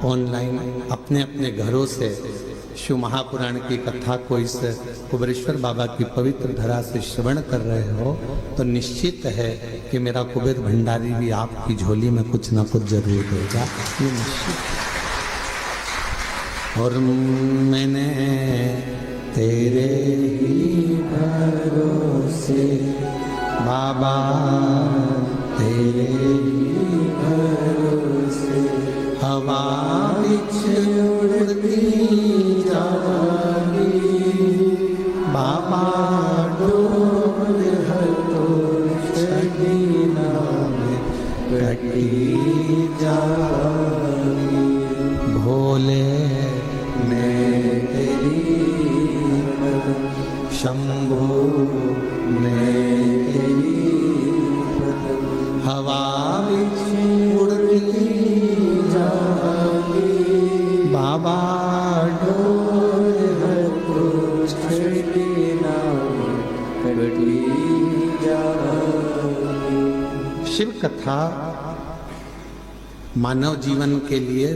Online अपने अपने घरों से शिव महापुराण की कथा को इस कुबेरेश्वर बाबा की पवित्र धरा से श्रवण कर रहे हो तो निश्चित है कि मेरा कुबेर भंडारी भी आपकी झोली में कुछ ना कुछ जरूर देगा, ये निश्चित है। और मैंने तेरे ही भरोसे बाबा, तेरे ही भरोसे हवा बिछ उड़ती जागी बाबा, डोर हर तो छड़ी नाम कटी जागी। भोले मैं तेरी शंभो मैं तेरी हवा बिछ उड़ती जागी बाबा, डोर हर तो छड़ी नाम कटी जागी। शिव कथा मानव जीवन के लिए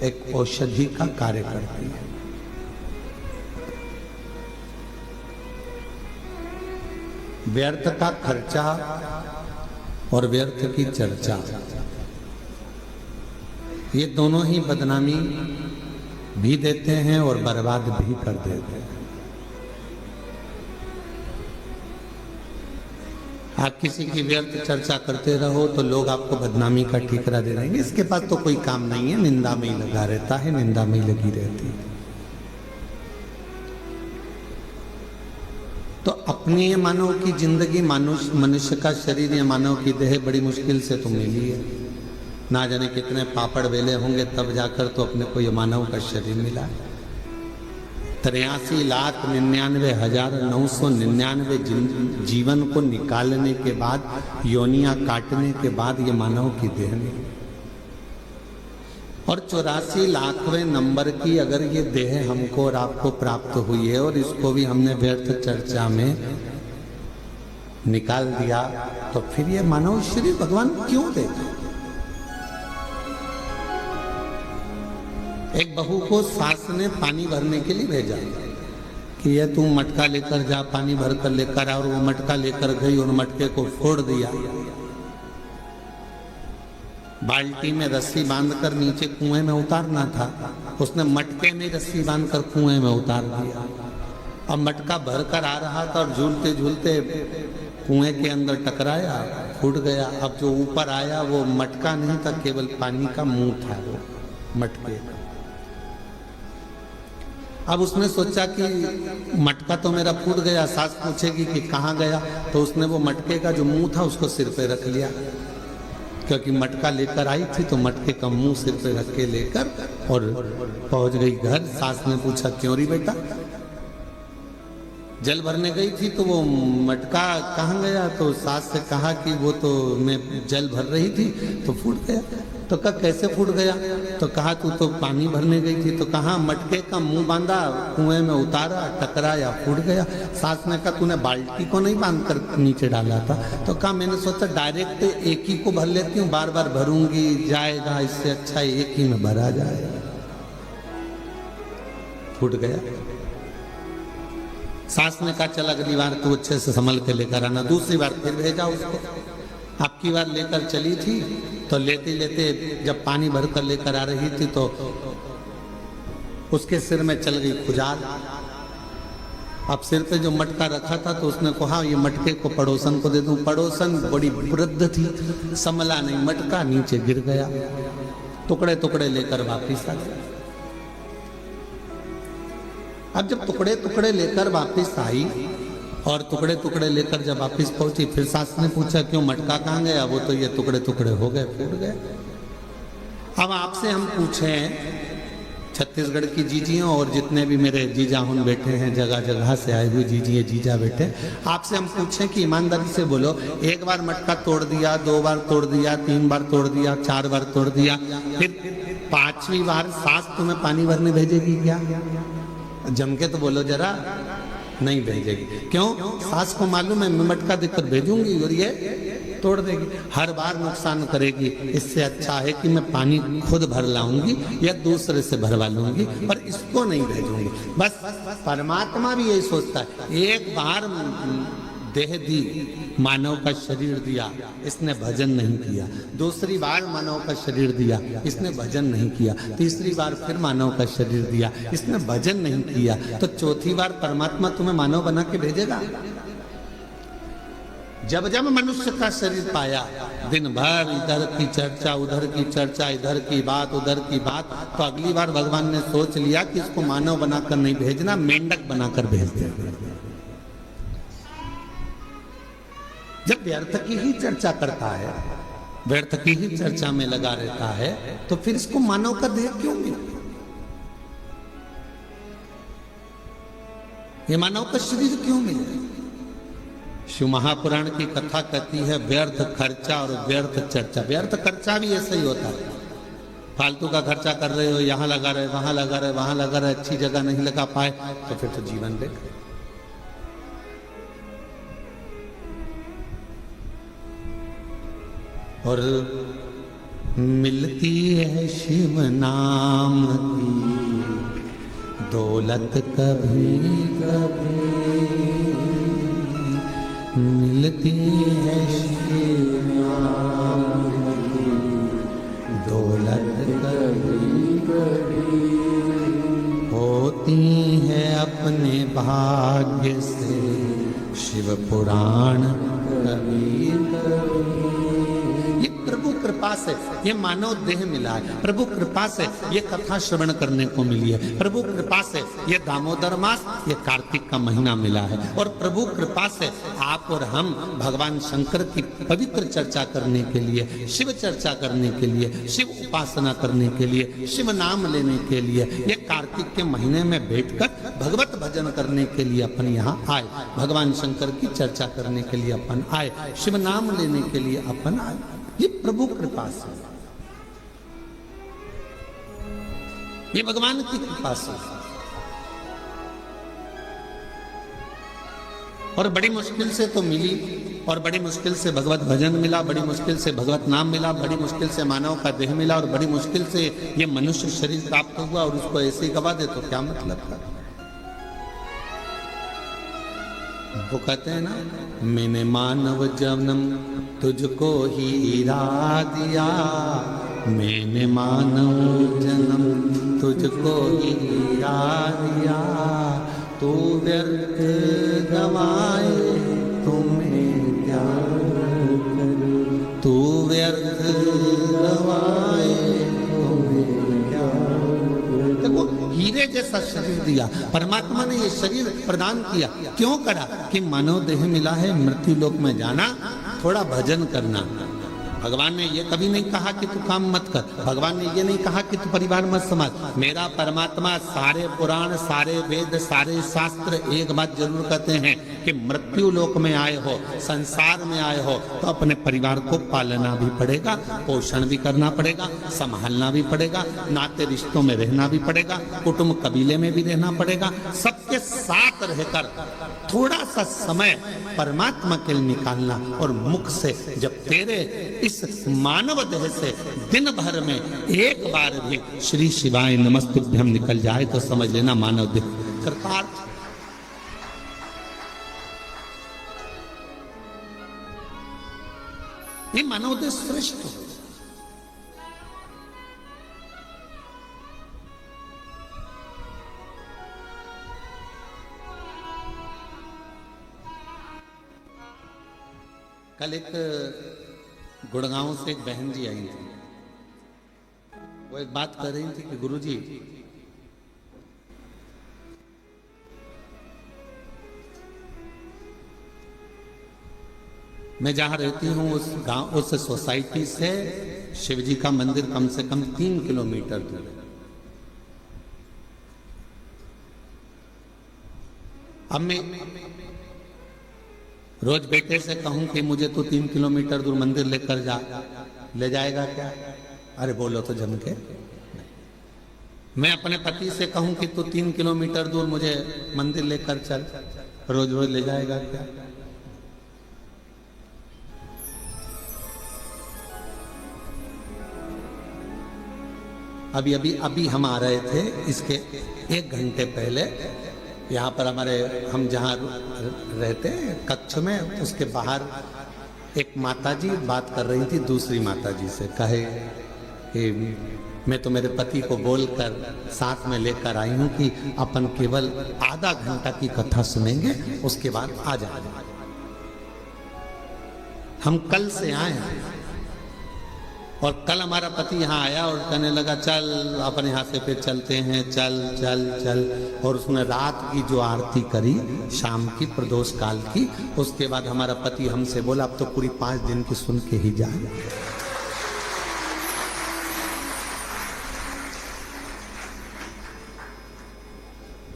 एक औषधि का कार्य करती है। व्यर्थ का खर्चा और व्यर्थ की चर्चा, ये दोनों ही बदनामी भी देते हैं और बर्बाद भी कर देते हैं। आप किसी की व्यर्थ चर्चा करते रहो तो लोग आपको बदनामी का ठीकरा दे देंगे, इसके पास तो कोई काम नहीं है, निंदा में ही लगा रहता है, निंदा में ही लगी रहती है। तो अपनी ये मानव की जिंदगी, मनुष्य का शरीर, ये मानव की देह बड़ी मुश्किल से तो मिली है। ना जाने कितने पापड़ वेले होंगे तब जाकर तो अपने को ये मानव का शरीर मिला है। 83,99,999 जीवन को निकालने के बाद, योनियां काटने के बाद ये मानव की देह मिली। और 84 लाखवें नंबर की अगर ये देह हमको और आपको प्राप्त हुई है और इसको भी हमने व्यर्थ चर्चा में निकाल दिया, तो फिर ये मानव शरीर भगवान क्यों देते? एक बहू को सास ने पानी भरने के लिए भेजा कि ये तू मटका लेकर जा, पानी भर कर लेकर आ, और वो मटका लेकर गई और मटके को फोड़ दिया। बाल्टी में रस्सी बांधकर नीचे कुएं में उतारना था, उसने मटके में रस्सी बांधकर कुएं में उतार दिया। अब मटका भर कर आ रहा था और झूलते झूलते कुएं के अंदर टकराया, फूट गया। अब जो ऊपर आया वो मटका नहीं था, केवल पानी का मुंह था वो मटके का। अब उसने सोचा कि मटका तो मेरा फूट गया, सास पूछेगी कि कहाँ गया, तो उसने वो मटके का जो मुंह था उसको सिर पे रख लिया, क्योंकि मटका लेकर आई थी तो मटके का मुंह सिर पे रख के लेकर और पहुंच गई घर। सास ने पूछा क्यों री बेटा? जल भरने गई थी तो वो मटका कहाँ गया? तो सास से कहा कि वो तो मैं जल भर रही थी तो फूट गया। तो कहा कैसे फूट गया? तो कहा तू तो पानी भरने गई थी। तो कहा मटके का मुंह बांधा, कुएं में उतारा, टकराया, फूट गया। सास ने कहा तूने बाल्टी को नहीं बांध कर नीचे डाला था? तो कहा मैंने सोचा डायरेक्ट एक ही को भर लेती हूँ, बार बार भरूंगी जाएगा, इससे अच्छा एक ही में भरा जाए। फूट गया। सास ने कहा चल अगली बार तू अच्छे से संभल के लेकर आना। दूसरी बार फिर भेजा उसको। आपकी बार लेकर चली थी तो लेते लेते जब पानी भर कर लेकर आ रही थी तो उसके सिर में चल गई खुजाल। अब सिर पे जो मटका रखा था तो उसने कहा ये मटके को पड़ोसन को दे दूं। पड़ोसन बड़ी वृद्ध थी, संभला नहीं, मटका नीचे गिर गया, टुकड़े टुकड़े लेकर वापिस आ गया। अब जब टुकड़े टुकड़े लेकर वापिस आई और टुकड़े टुकड़े लेकर जब वापिस पहुंची, फिर सास ने पूछा क्यों मटका कहाँ गया? वो तो ये टुकड़े टुकड़े हो गए, फूट गए। अब आपसे हम पूछें, छत्तीसगढ़ की जीजियों और जितने भी मेरे जीजा हुन बैठे हैं, जगह जगह से आए हुए जीजिए जीजा बैठे, आपसे हम पूछें कि ईमानदारी से बोलो, एक बार मटका तोड़ दिया, 2 बार तोड़ दिया, 3 बार तोड़ दिया, 4 बार तोड़ दिया, फिर 5वीं बार सास तुम्हें पानी भरने भेजेगी क्या? जम के तो बोलो जरा। नहीं भेजेगी। क्यों? सास को मालूम है मैं मटका देकर भेजूंगी और ये तोड़ देगी, हर बार नुकसान करेगी। इससे अच्छा है कि मैं पानी खुद भर लाऊंगी या दूसरे से भरवा लूंगी, पर इसको नहीं भेजूंगी। बस परमात्मा भी यही सोचता है। एक बार देह दी, मानव का शरीर दिया, इसने भजन नहीं किया। दूसरी बार मानव का शरीर दिया, इसने भजन नहीं किया। तीसरी बार फिर मानव का शरीर दिया, इसने भजन नहीं किया। तो चौथी बार परमात्मा तुम्हें मानव बना के भेजेगा। जब जब मनुष्य का शरीर पाया, दिन भर इधर की चर्चा, उधर की चर्चा, इधर की बात, उधर की बात, तो अगली बार भगवान ने सोच लिया कि इसको मानव बनाकर नहीं भेजना, मेंढक बनाकर भेज देगा। जब व्यर्थ की ही चर्चा करता है, व्यर्थ की ही चर्चा में लगा रहता है, तो फिर इसको मानव का देह क्यों मिला? ये मानव का शरीर क्यों मिला? शिव महापुराण की कथा कहती है व्यर्थ खर्चा और व्यर्थ चर्चा। व्यर्थ खर्चा भी ऐसा ही होता है, फालतू का खर्चा कर रहे हो, यहाँ लगा रहे, वहां लगा रहे, वहां लगा रहे, अच्छी जगह नहीं लगा पाए, तो फिर तो जीवन बेकार। और मिलती है शिव नाम की दौलत कभी कभी, मिलती है शिव नाम की दौलत कभी कभी, होती है अपने भाग्य से शिव पुराण कभी कभी। प्रभु कृपा से ये मानव देह मिला है, प्रभु कृपा से ये कथा श्रवण करने को मिली है, प्रभु कृपा से ये दामोदर मास, ये कार्तिक का महीना मिला है, और प्रभु कृपा से आप और हम भगवान शंकर की पवित्र चर्चा करने के लिए, शिव चर्चा करने के लिए, शिव उपासना करने के लिए, शिव नाम लेने के लिए, ये कार्तिक के महीने में बैठकर भगवत भजन करने के लिए अपन यहाँ आए, भगवान शंकर की चर्चा करने के लिए अपन आए, शिव नाम लेने के लिए अपन आए। ये प्रभु कृपा से, ये भगवान की कृपा से। और बड़ी मुश्किल से तो मिली, और बड़ी मुश्किल से भगवत भजन मिला, बड़ी मुश्किल से भगवत नाम मिला, बड़ी मुश्किल से मानव का देह मिला, और बड़ी मुश्किल से ये मनुष्य शरीर प्राप्त हुआ, और उसको ऐसे ही गवा दे तो क्या मतलब था? वो कहते हैं ना, मैंने मानव जन्म तुझको ही हीरा दिया, मैंने मानव जन्म तुझको ही हीरा दिया, तू व्यर्थ गवाए तुम्हें क्या करूं, तू व्यर्थ गवाए तुम्हें क्या करूं। देखो, हीरे जैसा शरीर दिया परमात्मा ने, ये शरीर प्रदान किया क्यों करा? कि मानव देह मिला है, मृत्यु लोक में जाना, थोड़ा भजन करना। भगवान ने ये कभी नहीं कहा कि तू काम मत कर, भगवान ने ये नहीं कहा कि तू परिवार मत संभाल। मेरा परमात्मा सारे पुराण, सारे वेद, सारे शास्त्र एक बात जरूर कहते हैं कि मृत्यु लोक में आए हो, संसार में आए हो, तो अपने परिवार को पालना भी पड़ेगा, पोषण भी करना पड़ेगा, संभालना भी पड़ेगा, नाते रिश्तों में रहना भी पड़ेगा, कुटुंब कबीले में भी रहना पड़ेगा, सबके साथ रहकर थोड़ा सा समय परमात्मा के लिए निकालना। और मुख से जब तेरे इस मानव देह से दिन भर में एक बार भी श्री शिवाय नमस्तुभ्यम निकल जाए तो समझ लेना मानव देह कृतार्थ। ये मानव देह श्रेष्ठ हो। कल एक गुड़गांव से एक बहन जी आई थी, वो एक बात कर रही थी कि गुरुजी, मैं जहां रहती हूं उस गांव, उस सोसाइटी से शिवजी का मंदिर कम से कम 3 किलोमीटर दूर है। अब मैं रोज बेटे से कहूं कि मुझे तो 3 किलोमीटर दूर मंदिर लेकर जा, ले जाएगा क्या? अरे बोलो तो जम के। मैं अपने पति से कहूं कि तू 3 किलोमीटर दूर मुझे मंदिर लेकर चल, रोज रोज ले जाएगा क्या? अभी अभी अभी हम आ रहे थे, इसके 1 घंटे पहले यहाँ पर हमारे, हम जहाँ रहते कक्ष में, उसके बाहर एक माताजी बात कर रही थी दूसरी माताजी से। कहे कि मैं तो मेरे पति को बोलकर साथ में लेकर आई हूँ कि अपन केवल आधा घंटा की कथा सुनेंगे, उसके बाद आ जाएंगे। हम कल से आए हैं और कल हमारा पति यहाँ आया और कहने लगा चल अपन यहाँ से फिर चलते हैं, चल चल चल। और उसने रात की जो आरती करी शाम की प्रदोष काल की, उसके बाद हमारा पति हमसे बोला अब तो पूरी 5 दिन की सुन के ही जाए।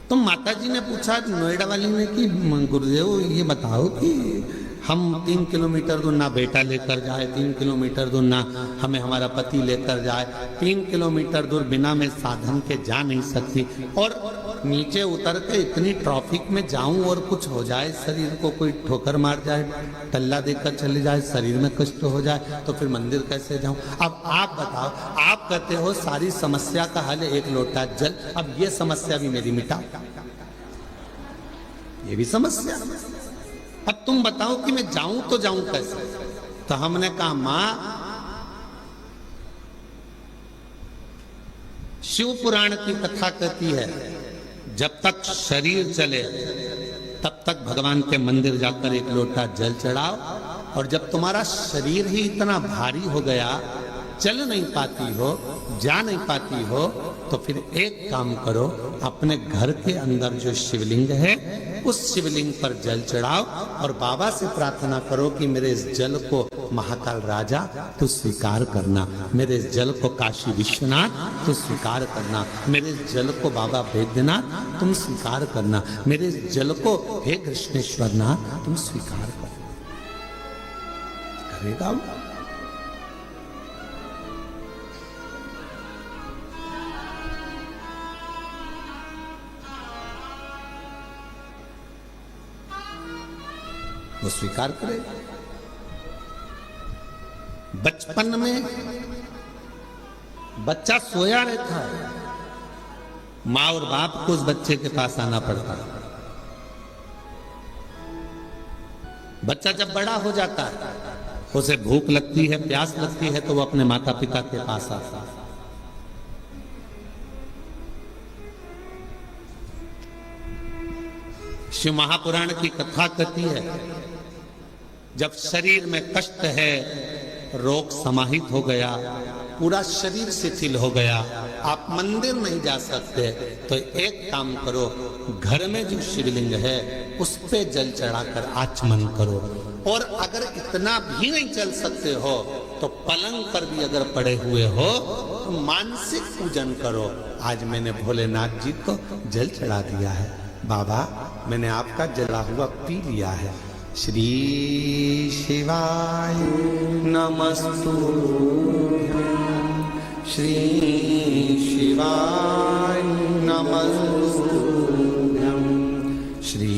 तो माता जी ने पूछा नोएडा वाली ने कि गुरुदेव ये बताओ कि हम 3 किलोमीटर दूर ना बेटा लेकर जाए, 3 किलोमीटर दूर ना हमें हमारा पति लेकर जाए, 3 किलोमीटर दूर बिना मैं साधन के जा नहीं सकती, और नीचे उतर के इतनी ट्रैफिक में जाऊं और कुछ हो जाए, शरीर को कोई ठोकर मार जाए, टल्ला देकर चले जाए, शरीर में कष्ट हो जाए, तो फिर मंदिर कैसे जाऊं। अब आप बताओ, आप कहते हो सारी समस्या का हल 1 लोटा जल, अब ये समस्या भी मेरी मिटा, ये भी समस्या। अब तुम बताओ कि मैं जाऊं तो जाऊं कैसे। तो हमने कहा मां, शिव पुराण की कथा कहती है जब तक शरीर चले तब तक भगवान के मंदिर जाकर 1 लोटा जल चढ़ाओ, और जब तुम्हारा शरीर ही इतना भारी हो गया, चल नहीं पाती हो, जा नहीं पाती हो, तो फिर एक काम करो, अपने घर के अंदर जो शिवलिंग है उस शिवलिंग पर जल चढ़ाओ और बाबा से प्रार्थना करो कि मेरे इस जल को महाकाल राजा तू स्वीकार करना, मेरे इस जल को काशी विश्वनाथ तू स्वीकार करना, मेरे इस जल को बाबा वैद्यनाथ तुम स्वीकार करना, मेरे इस जल को हे कृष्णेश्वर नाथ तुम स्वीकार करना। करेगा वो? वो स्वीकार करेगा। बचपन में बच्चा सोया रहता है, माँ और बाप को उस बच्चे के पास आना पड़ता है। बच्चा जब बड़ा हो जाता है, उसे भूख लगती है, प्यास लगती है, तो वो अपने माता पिता के पास आता है। शिव महापुराण की कथा कहती है जब शरीर में कष्ट है, रोग समाहित हो गया, पूरा शरीर शिथिल हो गया, आप मंदिर नहीं जा सकते, तो एक काम करो, घर में जो शिवलिंग है उस पे जल चढ़ाकर आचमन करो, और अगर इतना भी नहीं चल सकते हो तो पलंग पर भी अगर पड़े हुए हो तो मानसिक पूजन करो। आज मैंने भोलेनाथ जी को जल चढ़ा दिया है, बाबा मैंने आपका जला हुआ पी लिया है। श्री शिवाय नमस्तुभ्यं, श्री शिवाय नमस्तुभ्यं, श्री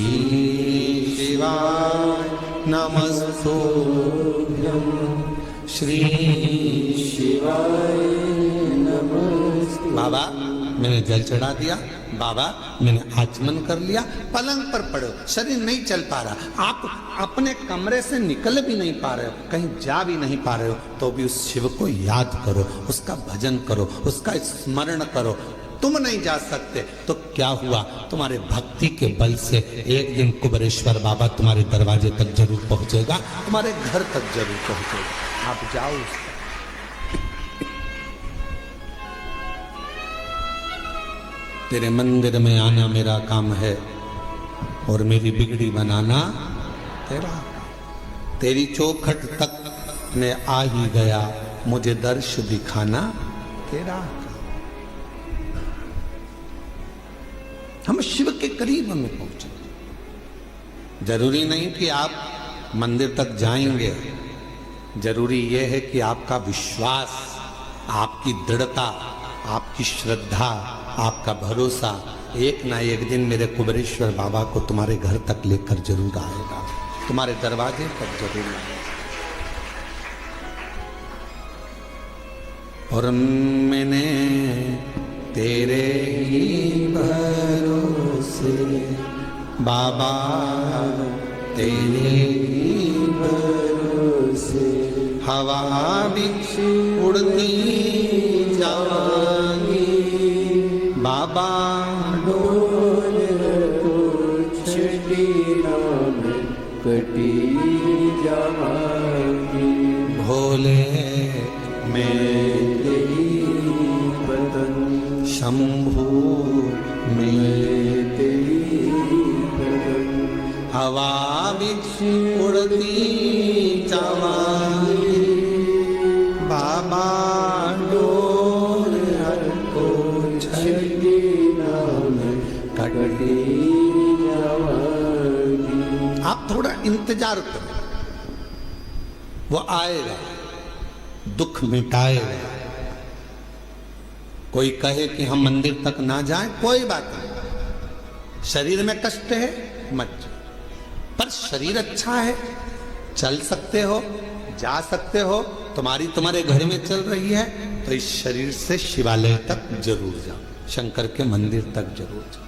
शिवाय नमस्तुभ्यं, श्री शिवाय नमस्तुभ्यं। बाबा मैंने जल चढ़ा दिया, बाबा मैंने आचमन कर लिया, पलंग पर पड़े हो, शरीर नहीं चल पा रहा, आप अपने कमरे से निकल भी नहीं पा रहे हो, कहीं जा भी नहीं पा रहे हो, तो भी उस शिव को याद करो, उसका भजन करो, उसका स्मरण करो। तुम नहीं जा सकते तो क्या हुआ, तुम्हारे भक्ति के बल से एक दिन कुबेरेश्वर बाबा तुम्हारे दरवाजे तक जरूर पहुंचेगा, तुम्हारे घर तक जरूर पहुंचेगा। आप जाओ। तेरे मंदिर में आना मेरा काम है और मेरी बिगड़ी बनाना तेरा। तेरी चौखट तक मैं आ ही गया, मुझे दर्श दिखाना तेरा। हम शिव के करीब हमें पहुंचे। जरूरी नहीं कि आप मंदिर तक जाएंगे, जरूरी यह है कि आपका विश्वास, आपकी दृढ़ता, आपकी श्रद्धा, आपका भरोसा एक ना एक दिन मेरे कुबेरेश्वर बाबा को तुम्हारे घर तक लेकर जरूर आएगा, तुम्हारे दरवाजे तक जरूर आएगा। और मैंने तेरे ही भरोसे बाबा तेरे ही भरोसे हवा बिच उड़ती जाएंगी बाबा डोल छठी नाम कटी जाएंगी भोले मैं शंभु में तेरी हवा बिच उड़ती जावांगी बाबा डोल को छठी नाम कटी जावांगी। आप थोड़ा इंतजार करो, वो आएगा, दुख मिटाएगा। कोई कहे कि हम मंदिर तक ना जाएं, कोई बात नहीं, शरीर में कष्ट है मत जाओ, पर शरीर अच्छा है, चल सकते हो, जा सकते हो, तुम्हारे घर में चल रही है, तो इस शरीर से शिवालय तक जरूर जाओ, शंकर के मंदिर तक जरूर जाओ।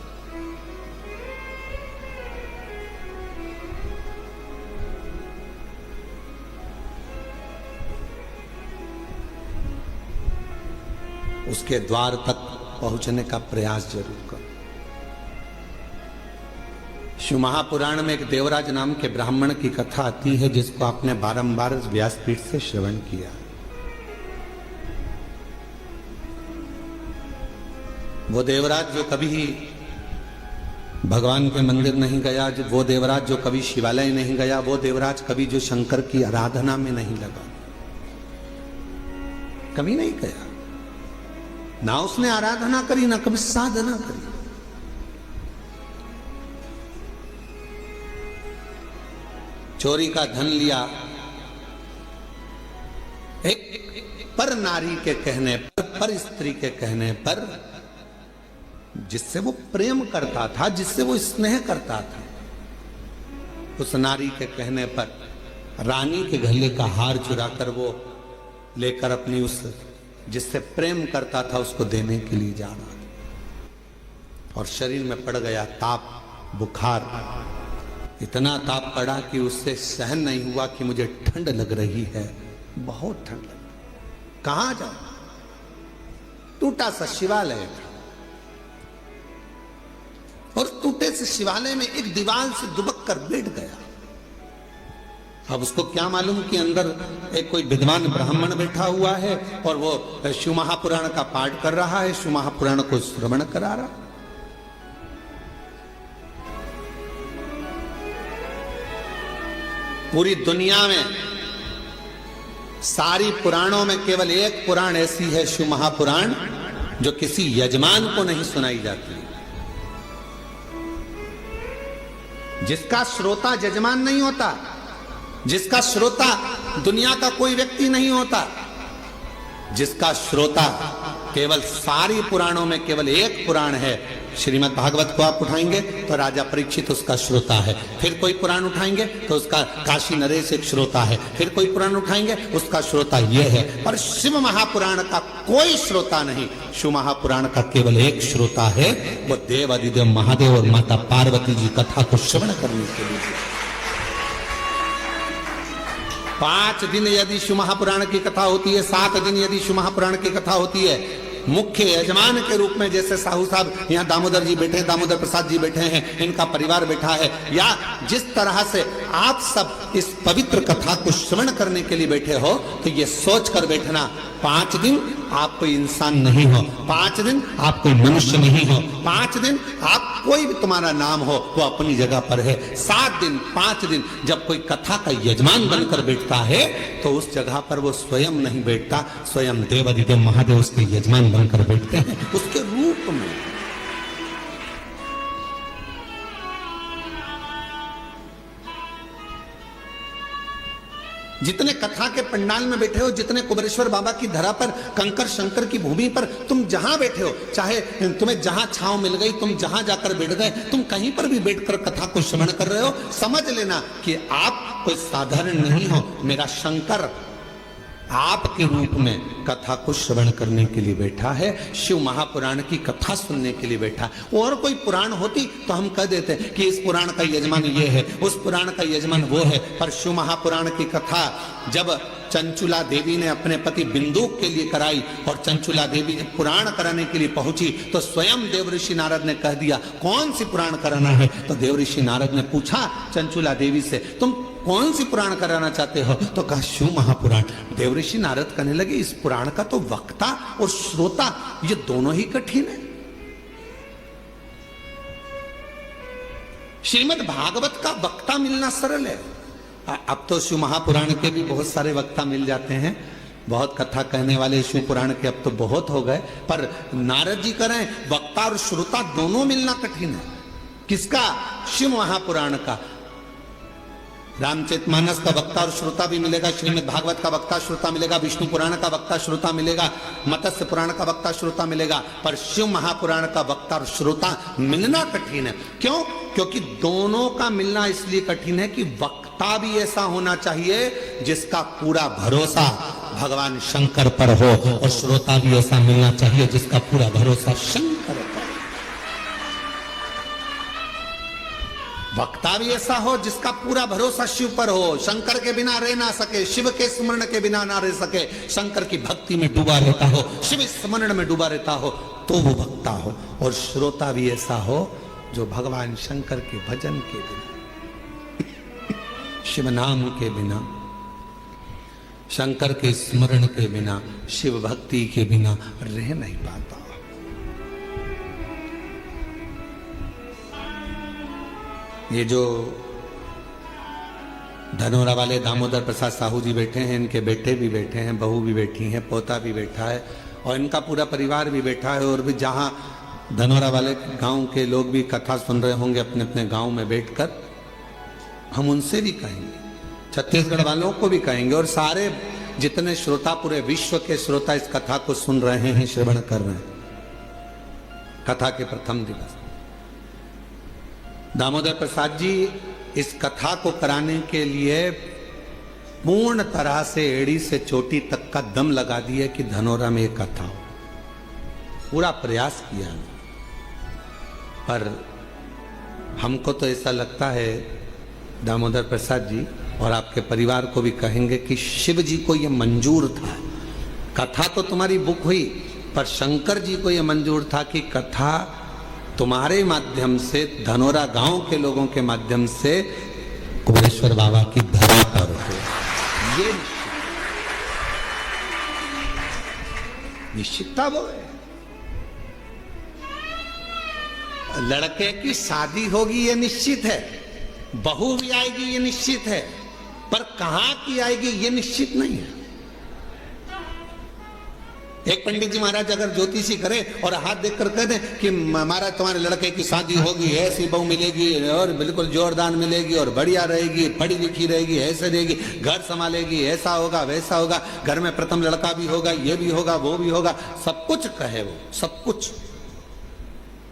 उसके द्वार तक पहुंचने का प्रयास जरूर करो। शिव महापुराण में एक देवराज नाम के ब्राह्मण की कथा आती है, जिसको आपने बारंबार व्यासपीठ से श्रवण किया। वो देवराज जो कभी भगवान के मंदिर नहीं गया, वो देवराज जो कभी शिवालय नहीं गया, वो देवराज कभी जो शंकर की आराधना में नहीं लगा, कभी नहीं गया, ना उसने आराधना करी, ना कभी साधना करी। चोरी का धन लिया, एक पर नारी के कहने पर स्त्री के कहने पर, जिससे वो प्रेम करता था, जिससे वो स्नेह करता था, उस नारी के कहने पर रानी के गले का हार चुराकर वो लेकर अपनी उस जिससे प्रेम करता था उसको देने के लिए जा रहा था, और शरीर में पड़ गया ताप, बुखार, इतना ताप पड़ा कि उससे सहन नहीं हुआ कि मुझे ठंड लग रही है, बहुत ठंड लग। कहां जाऊं? टूटा सा शिवालय था, और टूटे से शिवालय में एक दीवार से दुबक कर बैठ गया। अब उसको क्या मालूम कि अंदर एक कोई विद्वान ब्राह्मण बैठा हुआ है और वो शिव महापुराण का पाठ कर रहा है, शिव महापुराण को श्रवण करा रहा। पूरी दुनिया में सारी पुराणों में केवल एक पुराण ऐसी है, शिव महापुराण, जो किसी यजमान को नहीं सुनाई जाती, जिसका श्रोता यजमान नहीं होता, जिसका श्रोता दुनिया का कोई व्यक्ति नहीं होता, जिसका श्रोता केवल सारी पुराणों में केवल एक पुराण है। श्रीमद् भागवत को आप उठाएंगे तो राजा परीक्षित उसका श्रोता है, फिर कोई पुराण उठाएंगे तो उसका काशी नरेश एक श्रोता है, फिर कोई पुराण उठाएंगे उसका श्रोता यह है, पर शिव महापुराण का कोई श्रोता नहीं। शिव महापुराण का केवल एक श्रोता है, वो देव अधिदेव महादेव और माता पार्वती जी कथा को श्रवण करने के लिए। 5 दिन यदि शिव महापुराण की कथा होती है, 7 दिन यदि शिव महापुराण की कथा होती है, मुख्य यजमान के रूप में जैसे साहू साहब यहाँ दामोदर जी बैठे हैं, दामोदर प्रसाद जी बैठे हैं, इनका परिवार बैठा है, या जिस तरह से आप सब इस पवित्र कथा को श्रवण करने के लिए बैठे हो, तो ये सोच कर बैठना 5 दिन आप कोई इंसान नहीं हो, 5 दिन आप कोई मनुष्य नहीं हो, 5 दिन आप कोई भी तुम्हारा नाम हो वो अपनी जगह पर है। 7 दिन 5 दिन जब कोई कथा का यजमान बनकर बैठता है तो उस जगह पर वो स्वयं नहीं बैठता, स्वयं देव अधिदेव महादेव उसके यजमान बनकर बैठते हैं उसके रूप में। जितने कथा के पंडाल में बैठे हो, जितने कुबेरेश्वर बाबा की धरा पर, कंकर शंकर की भूमि पर तुम जहां बैठे हो, चाहे तुम्हें जहां छांव मिल गई, तुम जहां जाकर बैठ गए, तुम कहीं पर भी बैठकर कथा को श्रवण कर रहे हो, समझ लेना कि आप कोई साधारण नहीं हो। मेरा शंकर आपके रूप में कथा को श्रवण करने के लिए बैठा है, शिव महापुराण की कथा सुनने के लिए बैठा है। और कोई पुराण होती तो हम कह देते कि इस पुराण का यजमान ये है, उस पुराण का यजमान वो है, पर शिव महापुराण की कथा जब चंचुला देवी ने अपने पति बिंदुक के लिए कराई और चंचुला देवी जब पुराण कराने के लिए पहुंची तो स्वयं देवऋषि नारद ने कह दिया कौन सी पुराण कराना है। तो देवऋषि नारद ने पूछा चंचुला देवी से तुम कौन सी पुराण कराना चाहते हो, तो कहा शिव महापुराण। देवऋषि नारद कहने लगे इस पुराण का तो वक्ता और श्रोता ये दोनों ही कठिन है। श्रीमद् भागवत का वक्ता मिलना सरल है। अब तो शिव महापुराण के भी बहुत सारे वक्ता मिल जाते हैं, बहुत कथा कहने वाले शिव पुराण के अब तो बहुत हो गए, पर नारद जी करें वक्ता और श्रोता दोनों मिलना कठिन है। किसका? शिव महापुराण का। रामचरितमानस का वक्ता और श्रोता भी मिलेगा, श्रीमद् भागवत का वक्ता श्रोता मिलेगा, विष्णु पुराण का वक्ता श्रोता मिलेगा, मत्स्य पुराण का वक्ता श्रोता मिलेगा, पर शिव महापुराण का वक्ता और श्रोता मिलना कठिन है। क्यों? क्योंकि दोनों का मिलना इसलिए कठिन है कि वक्ता भी ऐसा होना चाहिए जिसका पूरा भरोसा भगवान शंकर पर हो, और श्रोता भी ऐसा मिलना चाहिए जिसका पूरा भरोसा शंकर पर। वक्ता भी ऐसा हो जिसका पूरा भरोसा शिव पर हो, शंकर के बिना रह ना सके, शिव के स्मरण के बिना ना रह सके, शंकर की भक्ति में डूबा रहता हो, शिव स्मरण में डूबा रहता हो, तो वो वक्ता हो। और श्रोता भी ऐसा हो जो भगवान शंकर के भजन के बिना, शिव नाम के बिना, शंकर के स्मरण के बिना, शिव भक्ति के बिना रह नहीं पाता। ये जो धनोरा वाले दामोदर प्रसाद साहू जी बैठे हैं, इनके बेटे भी बैठे हैं, बहू भी बैठी हैं, पोता भी बैठा है और इनका पूरा परिवार भी बैठा है। और भी जहाँ धनोरा वाले गांव के लोग भी कथा सुन रहे होंगे अपने अपने गांव में बैठकर, हम उनसे भी कहेंगे, छत्तीसगढ़ वालों को भी कहेंगे, और सारे जितने श्रोता पूरे विश्व के श्रोता इस कथा को सुन रहे हैं, श्रवण कर रहे हैं। कथा के प्रथम दिवस दामोदर प्रसाद जी इस कथा को कराने के लिए पूर्ण तरह से एड़ी से चोटी तक का दम लगा दिए कि धनोरा में एक कथा हो। पूरा प्रयास किया, पर हमको तो ऐसा लगता है दामोदर प्रसाद जी और आपके परिवार को भी कहेंगे कि शिव जी को यह मंजूर था। कथा तो तुम्हारी बुक हुई, पर शंकर जी को यह मंजूर था कि कथा तुम्हारे माध्यम से, धनोरा गांव के लोगों के माध्यम से कुबेरेश्वर बाबा की धरा पर हो। ये निश्चितता वो है। लड़के की शादी होगी ये निश्चित है, बहू भी आएगी ये निश्चित है, पर कहां की आएगी ये निश्चित नहीं है। एक पंडित जी महाराज अगर ज्योतिषी करे और हाथ देखकर कह दे कि महाराज तुम्हारे लड़के की शादी होगी, ऐसी बहू मिलेगी और बिल्कुल जोरदार मिलेगी और बढ़िया रहेगी, पढ़ी लिखी रहेगी, ऐसे रहेगी, घर संभालेगी, ऐसा होगा वैसा होगा, घर में प्रथम लड़का भी होगा, ये भी होगा वो भी होगा, सब कुछ कहे वो, सब कुछ।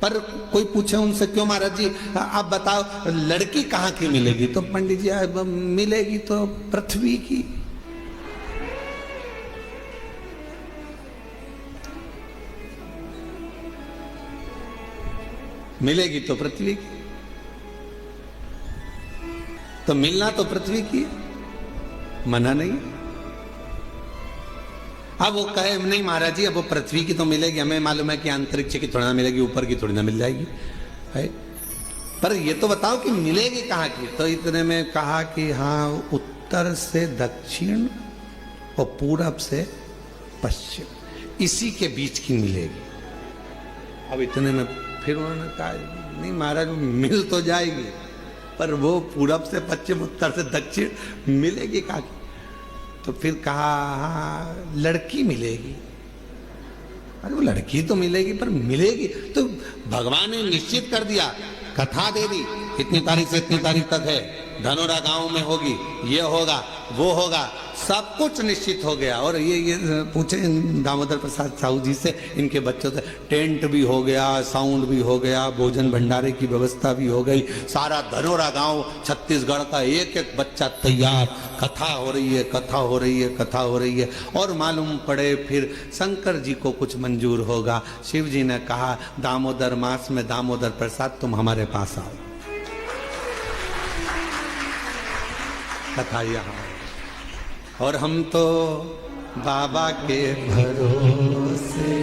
पर कोई पूछे उनसे क्यों महाराज जी आप बताओ लड़की कहाँ की मिलेगी, तो पंडित जी मिलेगी तो पृथ्वी की। मिलेगी तो पृथ्वी की, तो मिलना तो पृथ्वी की, मना नहीं। अब वो कहे नहीं महाराज जी अब वो पृथ्वी की तो मिलेगी, हमें मालूम है कि अंतरिक्ष की थोड़ी ना मिलेगी, ऊपर की थोड़ी ना मिल जाएगी है, पर ये तो बताओ कि मिलेगी कहाँ की। तो इतने में कहा कि हाँ उत्तर से दक्षिण और पूरब से पश्चिम, इसी के बीच की मिलेगी। अब इतने में फिर उन्होंने कहा नहीं महाराज मिल तो जाएगी, पर वो पूरब से पश्चिम उत्तर से दक्षिण मिलेगी कहाँ की। तो फिर कहा हाँ लड़की मिलेगी। अरे वो लड़की तो मिलेगी पर मिलेगी तो भगवान ने निश्चित कर दिया, कथा दे दी, इतनी तारीख से इतनी तारीख तक है, धनोरा गांव में होगी, ये होगा, वो होगा, सब कुछ निश्चित हो गया। और ये पूछे दामोदर प्रसाद साहू जी से, इनके बच्चों से, टेंट भी हो गया, साउंड भी हो गया, भोजन भंडारे की व्यवस्था भी हो गई, सारा धनोरा गांव छत्तीसगढ़ का एक एक बच्चा तैयार, कथा हो रही है, कथा हो रही है, कथा हो रही है। और मालूम पड़े फिर शंकर जी को कुछ मंजूर होगा। शिव जी ने कहा दामोदर मास में दामोदर प्रसाद तुम हमारे पास आओ, कथा यहाँ। और हम तो बाबा के भरोसे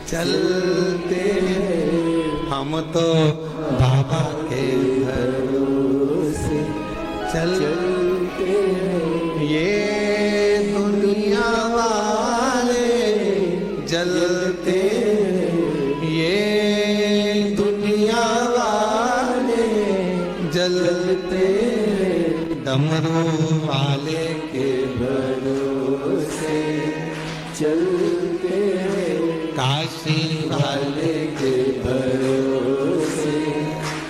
चलते हैं, हम तो बाबा के भरोसे चलते हैं। ये दुनिया वाले जलते हैं, ये दुनिया वाले जलते हैं, डमरू वाले के भरोसे चलते हैं, काशी वाले के भरोसे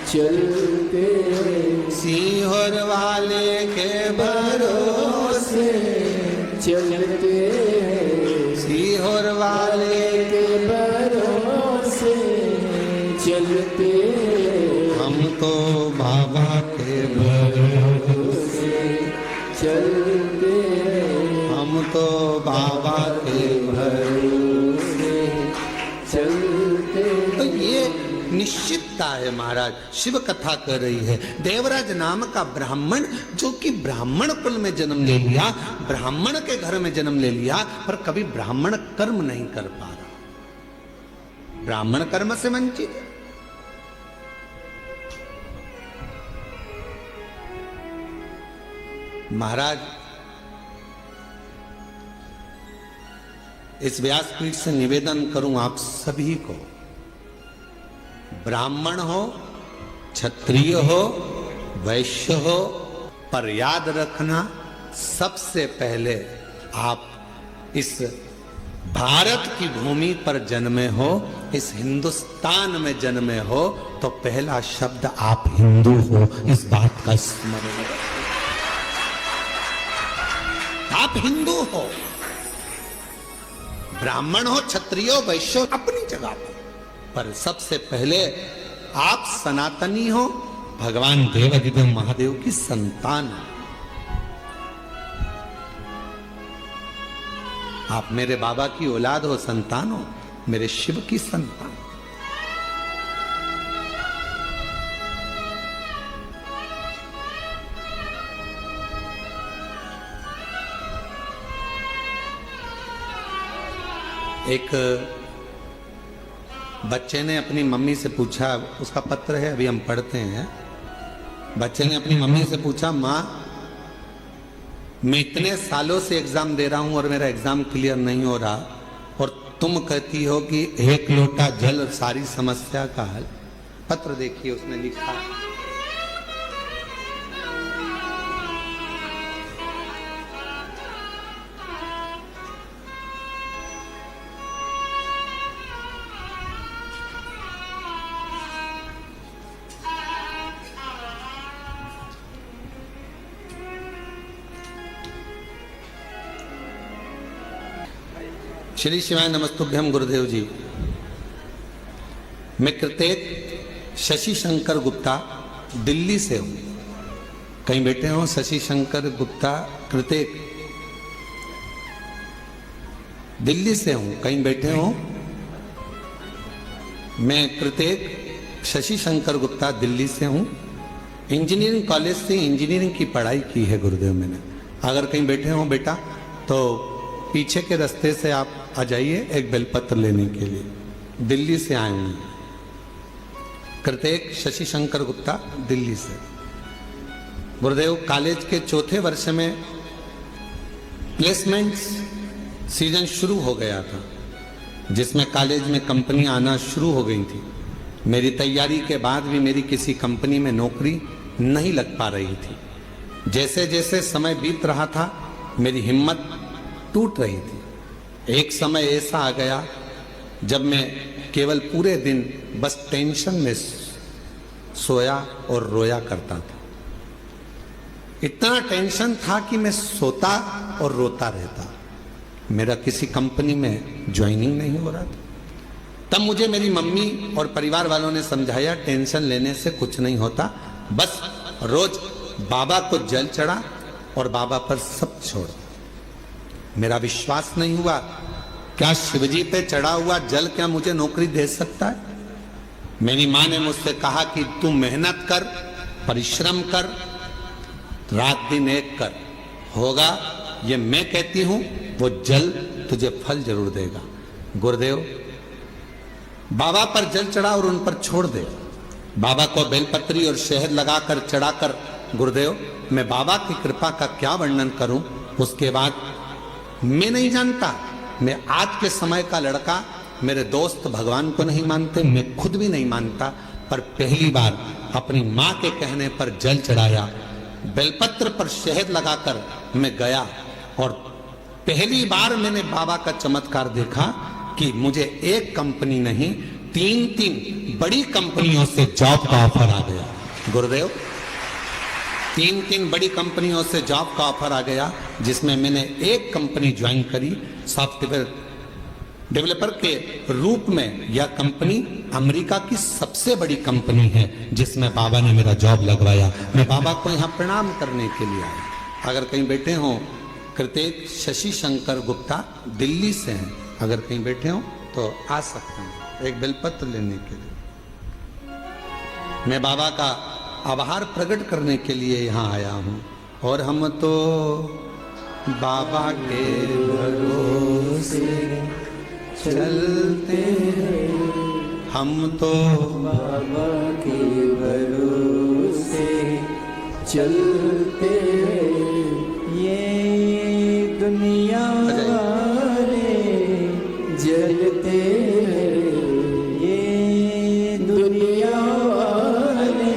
चलते हैं, सीहोर वाले के भरोसे चलते हैं, सीहोर वाले के भरोसे चलते हैं। हम तो बाबा के भरोसे चलते हैं, हम तो बाबा के भरोसे चलते हैं। तो ये निश्चितता है महाराज। शिव कथा कर रही है। देवराज नाम का ब्राह्मण, जो कि ब्राह्मण कुल में जन्म ले लिया, ब्राह्मण के घर में जन्म ले लिया, पर कभी ब्राह्मण कर्म नहीं कर पा रहा, ब्राह्मण कर्म से वंचित। महाराज इस व्यासपीठ से निवेदन करूं आप सभी को, ब्राह्मण हो, क्षत्रिय हो, वैश्य हो, पर याद रखना सबसे पहले आप इस भारत की भूमि पर जन्मे हो, इस हिंदुस्तान में जन्मे हो, तो पहला शब्द आप हिंदू हो, इस बात का स्मरण रखो। आप हिंदू हो, ब्राह्मण हो, क्षत्रिय हो, वैश्य हो, अपनी जगह पर सबसे पहले आप सनातनी हो, भगवान देवाधिदेव महादेव की संतान हो। आप मेरे बाबा की औलाद हो, संतान हो, मेरे शिव की संतान। एक बच्चे ने अपनी मम्मी से पूछा, उसका पत्र है अभी हम पढ़ते हैं। बच्चे ने अपनी मम्मी से पूछा, माँ मैं इतने सालों से एग्जाम दे रहा हूं और मेरा एग्जाम क्लियर नहीं हो रहा, और तुम कहती हो कि एक लोटा जल सारी समस्या का हल। पत्र देखिए उसने लिखा, श्री शिवाय नमस्तुभ्यम गुरुदेव जी। मैं कृतेक शशि शंकर गुप्ता दिल्ली से हूं। कहीं बैठे हो शशि शंकर गुप्ता कृतेक, दिल्ली से हूं, कहीं बैठे हो। मैं कृतेक शशि शंकर गुप्ता दिल्ली से हूं। इंजीनियरिंग कॉलेज से इंजीनियरिंग की पढ़ाई की है गुरुदेव मैंने। अगर कहीं बैठे हो बेटा तो पीछे के रास्ते से आप आ जाइए एक बेलपत्र लेने के लिए। दिल्ली से आए हैं, कृतेक शशि शंकर गुप्ता दिल्ली से। गुरुदेव कॉलेज के चौथे वर्ष में प्लेसमेंट सीजन शुरू हो गया था, जिसमें कॉलेज में कंपनियां आना शुरू हो गई थी। मेरी तैयारी के बाद भी मेरी किसी कंपनी में नौकरी नहीं लग पा रही थी। जैसे जैसे समय बीत रहा था मेरी हिम्मत टूट रही थी। एक समय ऐसा आ गया जब मैं केवल पूरे दिन बस टेंशन में सोया और रोया करता था। इतना टेंशन था कि मैं सोता और रोता रहता। मेरा किसी कंपनी में ज्वाइनिंग नहीं हो रहा था। तब मुझे मेरी मम्मी और परिवार वालों ने समझाया, टेंशन लेने से कुछ नहीं होता, बस रोज बाबा को जल चढ़ा और बाबा पर सब छोड़। मेरा विश्वास नहीं हुआ, क्या शिवजी पे चढ़ा हुआ जल क्या मुझे नौकरी दे सकता है? मेरी माँ ने मुझसे कहा कि तू मेहनत कर, परिश्रम कर, रात दिन एक कर, होगा। ये मैं कहती हूं, वो जल तुझे फल जरूर देगा। गुरुदेव, बाबा पर जल चढ़ा और उन पर छोड़ दे। बाबा को बेलपत्री और शहद लगाकर चढ़ाकर, गुरुदेव मैं बाबा की कृपा का क्या वर्णन करूं। उसके बाद मैं नहीं जानता, मैं आज के समय का लड़का, मेरे दोस्त भगवान को नहीं मानते, मैं खुद भी नहीं मानता, पर पहली बार अपनी माँ के कहने पर जल चढ़ाया, बेलपत्र पर शहद लगाकर मैं गया और पहली बार मैंने बाबा का चमत्कार देखा कि मुझे एक कंपनी नहीं, 3 बड़ी कंपनियों से जॉब का ऑफर आ गया। गुरुदेव, 3 बड़ी कंपनियों से जॉब का ऑफर आ गया, जिसमें मैंने एक कंपनी ज्वाइन करी सॉफ्टवेयर डेवलपर के रूप में। यह कंपनी अमेरिका की सबसे बड़ी कंपनी है, जिसमें बाबा ने मेरा जॉब लगवाया। मैं बाबा को यहाँ प्रणाम करने के लिए आया। अगर कहीं बैठे हो, कृतेक शशि शंकर गुप्ता दिल्ली से हैं, अगर कहीं बैठे हो तो आ सकते हैं एक बेलपत्र लेने के लिए। मैं बाबा का आभार प्रकट करने के लिए यहाँ आया हूँ। और हम तो बाबा के भरोसे चलते हैं, हम तो बाबा के भरोसे चलते हैं। ये दुनिया वाले जलते हैं, ये दुनिया वाले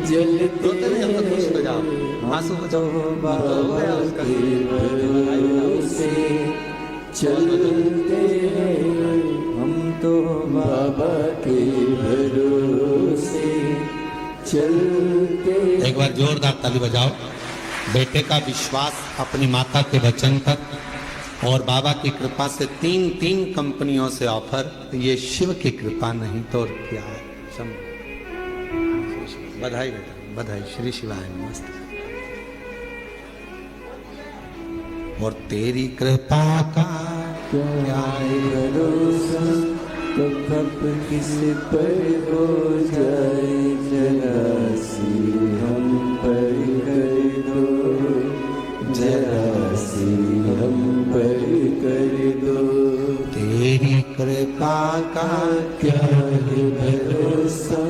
जलते हैं। आंसू तो बाबा के भरोसे चलते हैं, हम तो बाबा के भरोसे चलते। एक बार जोरदार ताली बजाओ। बेटे का विश्वास अपनी माता के वचन पर और बाबा की कृपा से 3 कंपनियों से ऑफर। ये शिव की कृपा नहीं तो और क्या है। बधाई बेटा, बधाई। श्री शिवाय नमस्ते। और तेरी कृपा का क्या है भरोसा, कब किस पर हो जाए जरा सी हम पर कर दो, जरा सी हम पर कर दो। तेरी कृपा का क्या है भरोसा,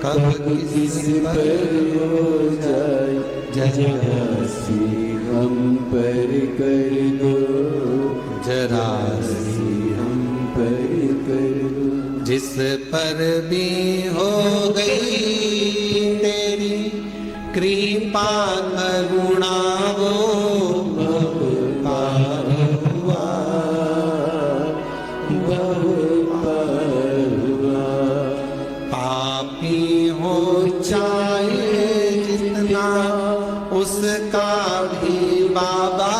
कब किस पर हो जाए जरा सी हम पर कर दो, जरा सी हम पर कर दो। जिस पर भी हो गई तेरी कृपा करुणा, वो बहु पार हुआ, बहु पार हुआ। पापी हो चाहे जितना, उसका भी बाबा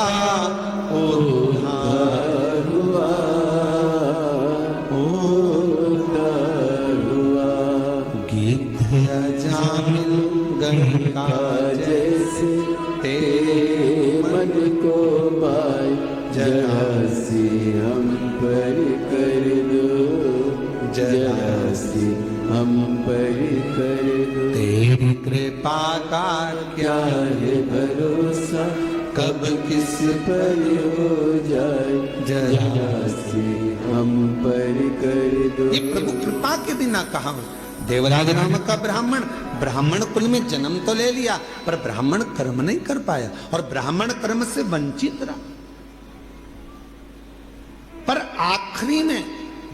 उद्धार हुआ, उद्धार हुआ। गीत अजामिल गंगा जैसे तेरे मन को पाए जरा सी हम पर कर दो, जरा सी हम पर कर दो। तेरी कृपा का क्या है भरोसा, कब किस पर हो जाए जरा सी हम पर कर दो। ये प्रभु कृपा के बिना कहा। देवराज नाम का ब्राह्मण कुल में जन्म तो ले लिया, पर ब्राह्मण कर्म नहीं कर पाया और ब्राह्मण कर्म से वंचित रहा। पर आखिरी में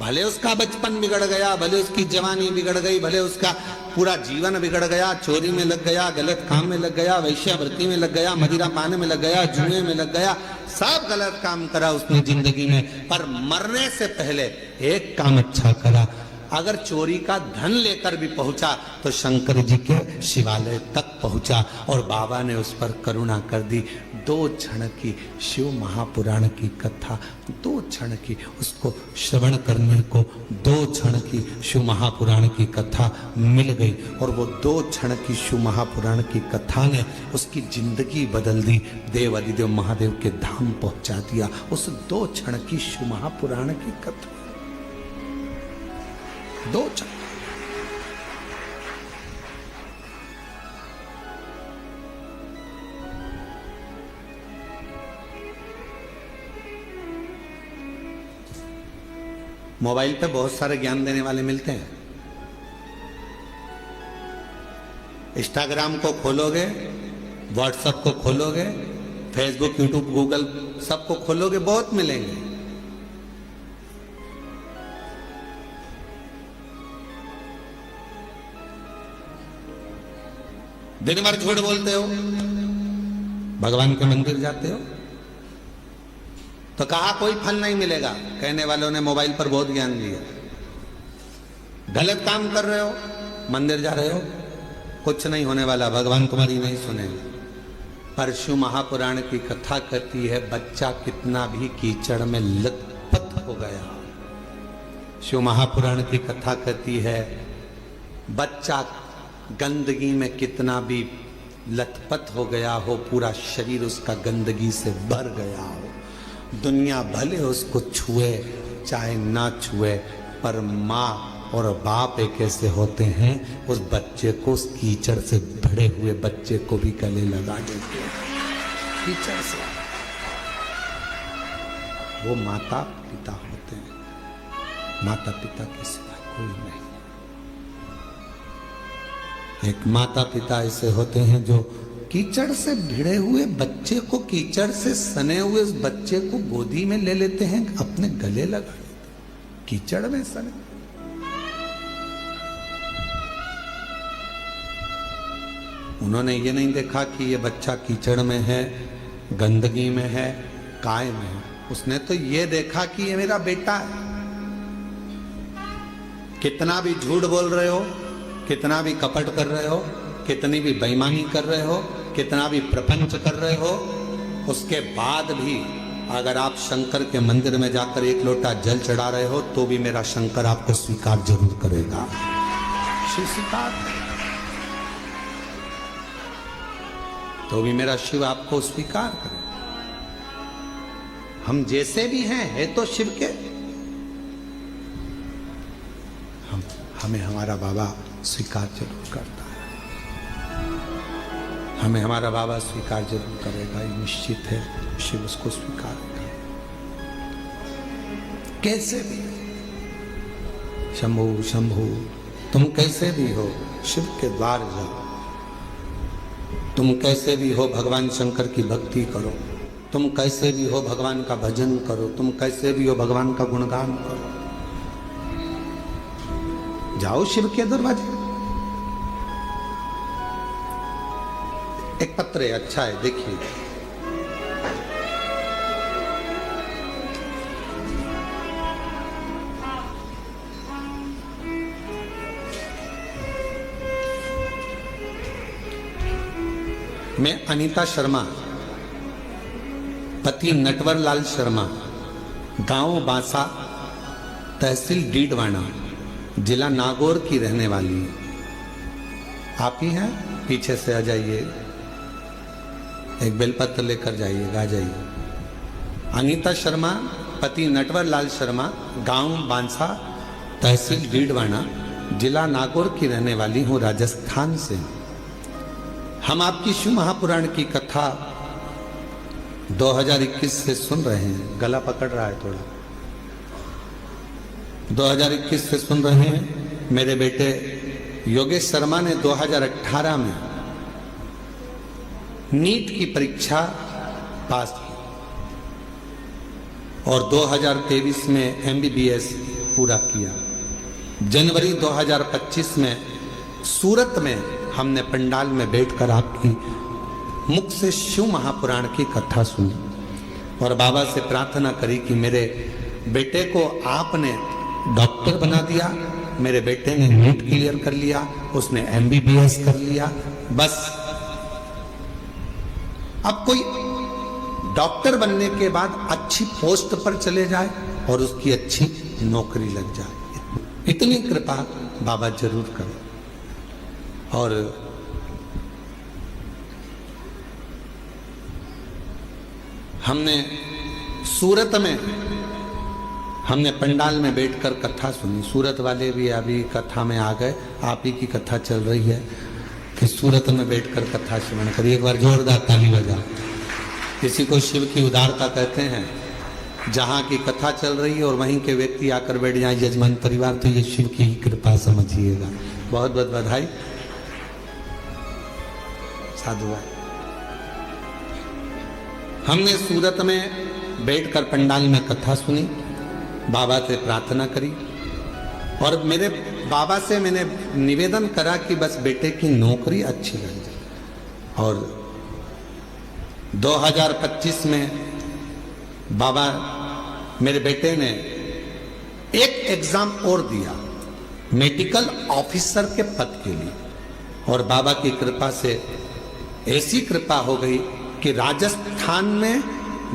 भले उसका बचपन बिगड़ गया, भले उसकी जवानी बिगड़ गई, भले उसका पूरा जीवन बिगड़ गया, चोरी में लग गया, गलत काम में लग गया, वैश्यावृत्ति में लग गया, मदिरा पाने में लग गया, जुए में लग गया, सब गलत काम करा उसने जिंदगी में, पर मरने से पहले एक काम अच्छा करा। अगर चोरी का धन लेकर भी पहुंचा तो शंकर जी के शिवालय तक पहुंचा और बाबा ने उस पर करुणा कर दी। 2 क्षण की शिव महापुराण की कथा, 2 क्षण की उसको श्रवण करने को 2 क्षण की शिव महापुराण की कथा मिल गई और वो 2 क्षण की शिव महापुराण की कथा ने उसकी जिंदगी बदल दी, देव अधिदेव महादेव के धाम पहुंचा दिया। उस 2 क्षण की शिव महापुराण की कथा, 2 क्षण। मोबाइल पे बहुत सारे ज्ञान देने वाले मिलते हैं। इंस्टाग्राम को खोलोगे, व्हाट्सएप को खोलोगे, फेसबुक, यूट्यूब, गूगल सबको खोलोगे, बहुत मिलेंगे। दिन भर झूठ बोलते हो, भगवान के मंदिर जाते हो तो कहा कोई फल नहीं मिलेगा। कहने वालों ने मोबाइल पर बहुत ज्ञान दिया। गलत काम कर रहे हो, मंदिर जा रहे हो, कुछ नहीं होने वाला, भगवान तुम्हारी नहीं सुनेंगे। पर शिव महापुराण की कथा कहती है बच्चा कितना भी कीचड़ में लथपथ हो गया। शिव महापुराण की कथा कहती है बच्चा गंदगी में कितना भी लथपथ हो गया हो, पूरा शरीर उसका गंदगी से भर गया हो, दुनिया भले उसको छुए चाहे ना छुए, पर माँ और बाप एक ऐसे होते हैं उस बच्चे को, उस कीचड़ से भरे हुए बच्चे को भी गले लगा देते हैं कीचड़ से। वो माता पिता होते हैं, माता पिता के सिवा कोई नहीं। एक माता पिता ऐसे होते हैं जो कीचड़ से भिड़े हुए बच्चे को, कीचड़ से सने हुए उस बच्चे को गोदी में ले लेते हैं, अपने गले लगा लेते हैं, कीचड़ में सने। उन्होंने ये नहीं देखा कि ये बच्चा कीचड़ में है, गंदगी में है, काय में है। उसने तो ये देखा कि ये मेरा बेटा है। कितना भी झूठ बोल रहे हो, कितना भी कपट कर रहे हो, कितनी भी बेईमानी कर रहे हो, कितना भी प्रपंच कर रहे हो, उसके बाद भी अगर आप शंकर के मंदिर में जाकर 1 लोटा जल चढ़ा रहे हो तो भी मेरा शंकर आपको स्वीकार जरूर करेगा। शिव स्वीकार, तो भी मेरा शिव आपको स्वीकार करेगा। हम जैसे भी हैं, है तो शिव के, हमें हमारा बाबा स्वीकार जरूर करता है, हमें हमारा बाबा स्वीकार जरूर करेगा, ये निश्चित है। शिव उसको स्वीकार करेगा कैसे भी। शंभु शंभु, तुम कैसे भी हो शिव के द्वार जाओ, तुम कैसे भी हो भगवान शंकर की भक्ति करो, तुम कैसे भी हो भगवान का भजन करो, तुम कैसे भी हो भगवान का गुणगान करो। जाओ शिव के दरवाजे। एक पत्र है, अच्छा है, देखिए। मैं अनीता शर्मा, पति नटवर लाल शर्मा, गांव बांसा, तहसील डीडवाना, जिला नागौर की रहने वाली। आप ही हैं? पीछे से आ जाइए, एक बेलपत्र लेकर जाइएगा, आ जाइए। अनीता शर्मा, पति नटवर लाल शर्मा, गांव बांसा, तहसील डीडवाना, जिला नागौर की रहने वाली हूँ, राजस्थान से। हम आपकी शिव महापुराण की कथा 2021 से सुन रहे हैं। गला पकड़ रहा है थोड़ा। 2021 से सुन रहे हैं। मेरे बेटे योगेश शर्मा ने 2018 में नीट की परीक्षा पास की और 2023 में MBBS पूरा किया। जनवरी 2025 में सूरत में हमने पंडाल में बैठकर आपकी मुख से शिव महापुराण की कथा सुनी और बाबा से प्रार्थना करी कि मेरे बेटे को आपने डॉक्टर बना दिया, मेरे बेटे ने नीट क्लियर कर लिया, उसने MBBS कर लिया, बस अब कोई डॉक्टर बनने के बाद अच्छी पोस्ट पर चले जाए और उसकी अच्छी नौकरी लग जाए, इतनी कृपा बाबा जरूर करें। और हमने सूरत में हमने पंडाल में बैठकर कथा सुनी। सूरत वाले भी अभी कथा में आ गए, आप ही की कथा चल रही है कि सूरत में बैठकर कथा श्रवण करिए। एक बार जोरदार ताली बजाओ। किसी को शिव की उदारता कहते हैं, जहाँ की कथा चल रही है और वहीं के व्यक्ति आकर बैठ जाए यजमान परिवार, तो ये शिव की ही कृपा समझिएगा। बहुत बहुत बधाई, साधुवाद। हमने सूरत में बैठकर पंडाल में कथा सुनी, बाबा से प्रार्थना करी और मेरे बाबा से मैंने निवेदन करा कि बस बेटे की नौकरी अच्छी लग जाए। और 2025 में बाबा मेरे बेटे ने एक एग्जाम और दिया मेडिकल ऑफिसर के पद के लिए, और बाबा की कृपा से ऐसी कृपा हो गई कि राजस्थान में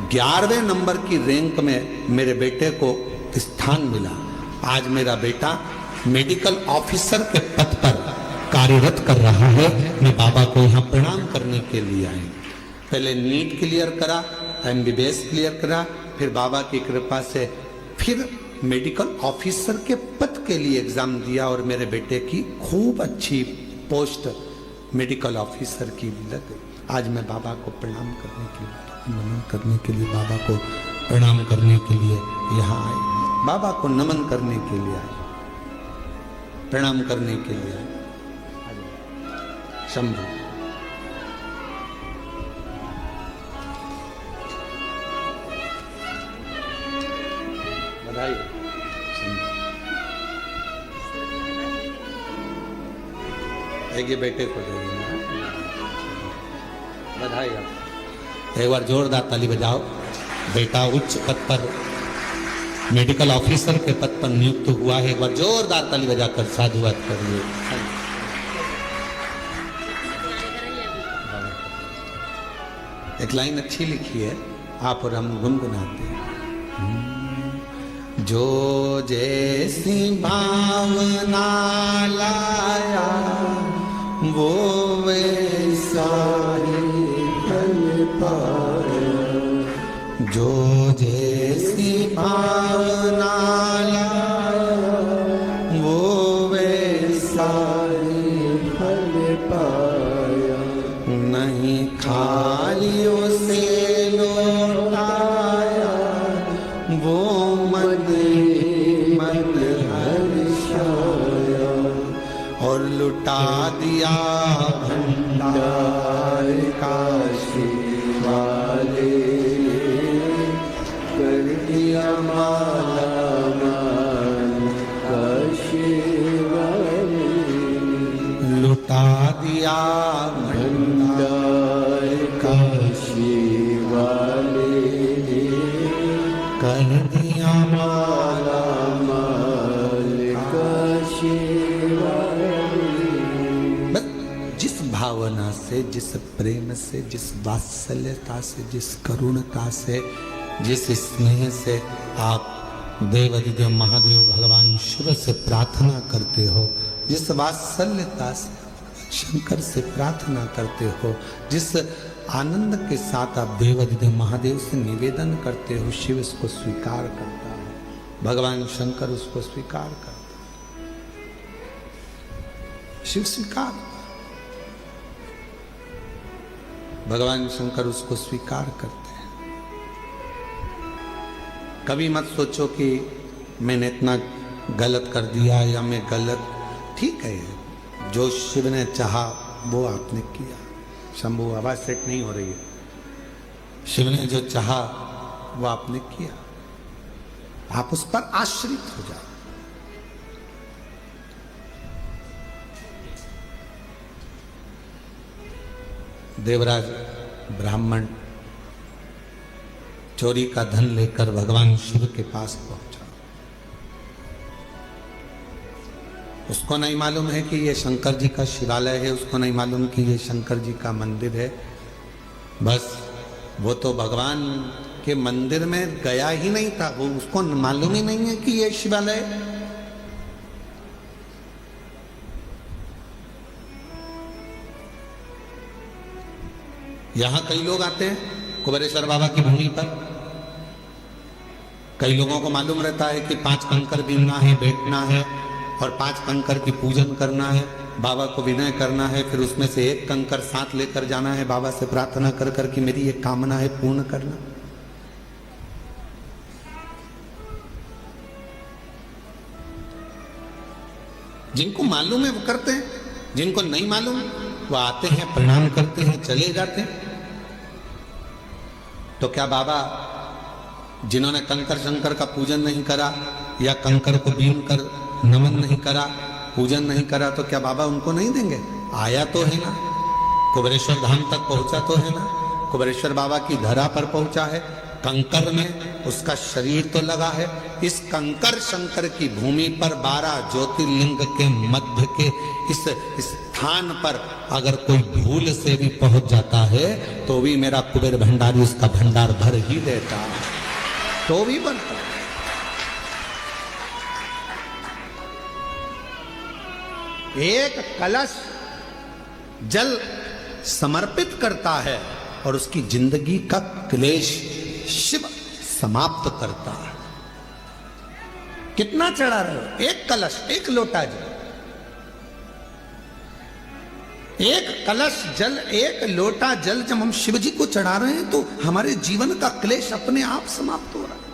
11वें नंबर की रैंक में मेरे बेटे को स्थान मिला। आज मेरा बेटा मेडिकल ऑफिसर के पद पर कार्यरत कर रहा है। मैं बाबा को यहाँ प्रणाम करने के लिए आई। पहले नीट क्लियर करा, MBBS क्लियर करा, फिर बाबा की कृपा से फिर मेडिकल ऑफिसर के पद के लिए एग्जाम दिया और मेरे बेटे की खूब अच्छी पोस्ट मेडिकल ऑफिसर की लग गई। आज मैं बाबा को प्रणाम करने के लिए, नमन करने के लिए, बाबा को प्रणाम करने के लिए यहाँ आए, बाबा को नमन करने के लिए आए, प्रणाम करने के लिए आए। शंभु बधाई। एक ये बेटे को दे देना, बधाई। एक बार जोरदार ताली बजाओ। बेटा उच्च पद पर मेडिकल ऑफिसर के पद पर नियुक्त हुआ है। एक बार जोरदार ताली बजाकर साधुवाद करिए। एक लाइन अच्छी लिखी है, आप और हम गुनगुनाते हैं। जो जैसी भावना लाया वो वैसा ही फल पाया। जो जैसी भावना लाया वो वैसा ही फल पाया। नहीं खाली उसे लौटाया वो मन हर्षाया। और लुटा दिया भंडार काशी वाले, कर दिया माला माल काशी वाले। लुटा दिया भंडार काशी वाले, कर दिया माला माल काशी वाले। जिस भावना से, जिस प्रेम से, जिस वात्सल्यता से, जिस करुणता से, जिस स्नेह से आप देवाधिदेव महादेव भगवान शिव से प्रार्थना करते हो, जिस वात्सल्यता से शंकर से प्रार्थना करते हो, जिस आनंद के साथ आप देवाधिदेव महादेव से निवेदन करते हो, शिव इसको स्वीकार करता है, भगवान शंकर उसको स्वीकार करता है, शिव स्वीकार, भगवान शंकर उसको स्वीकार करते हैं। कभी मत सोचो कि मैंने इतना गलत कर दिया या मैं गलत, ठीक है, जो शिव ने चाहा वो आपने किया। शंभू आवाज सेट नहीं हो रही है। शिव ने जो चाहा वो आपने किया, आप उस पर आश्रित हो जाओ। देवराज ब्राह्मण चोरी का धन लेकर भगवान शिव के पास पहुंचा। उसको नहीं मालूम है कि ये शंकर जी का शिवालय है, उसको नहीं मालूम कि ये शंकर जी का मंदिर है। बस वो तो भगवान के मंदिर में गया ही नहीं था, वो उसको मालूम ही नहीं है कि ये शिवालय है। यहां कई लोग आते हैं कुबेरेश्वर बाबा की भूमि पर। कई लोगों को मालूम रहता है कि 5 कंकर बीनना है, बैठना है और 5 कंकर की पूजन करना है, बाबा को विनय करना है, फिर उसमें से 1 कंकर साथ लेकर जाना है, बाबा से प्रार्थना कर कर कि मेरी ये कामना है पूर्ण करना। जिनको मालूम है वो करते हैं, जिनको नहीं मालूम वो आते हैं, प्रणाम करते हैं, चले जाते हैं। तो क्या बाबा जिन्होंने कंकर शंकर का पूजन नहीं करा या कंकर को बीन कर नमन नहीं करा, पूजन नहीं करा, तो क्या बाबा उनको नहीं देंगे? आया तो है ना, कुबेरेश्वर धाम तक पहुंचा तो है ना, कुबेरेश्वर बाबा की धरा पर पहुंचा है, कंकर में उसका शरीर तो लगा है। इस कंकर शंकर की भूमि पर 12 ज्योतिर्लिंग के मध्य के इस स्थान पर अगर कोई भूल से भी पहुंच जाता है तो भी मेरा कुबेर भंडारी उसका भंडार भर ही देता है, तो भी बनता है। एक कलश जल समर्पित करता है और उसकी जिंदगी का क्लेश शिव समाप्त करता है। कितना चढ़ा रहे हो? एक कलश, एक लोटा जल, एक कलश जल, एक लोटा जल जब हम शिव जी को चढ़ा रहे हैं तो हमारे जीवन का क्लेश अपने आप समाप्त हो रहा है।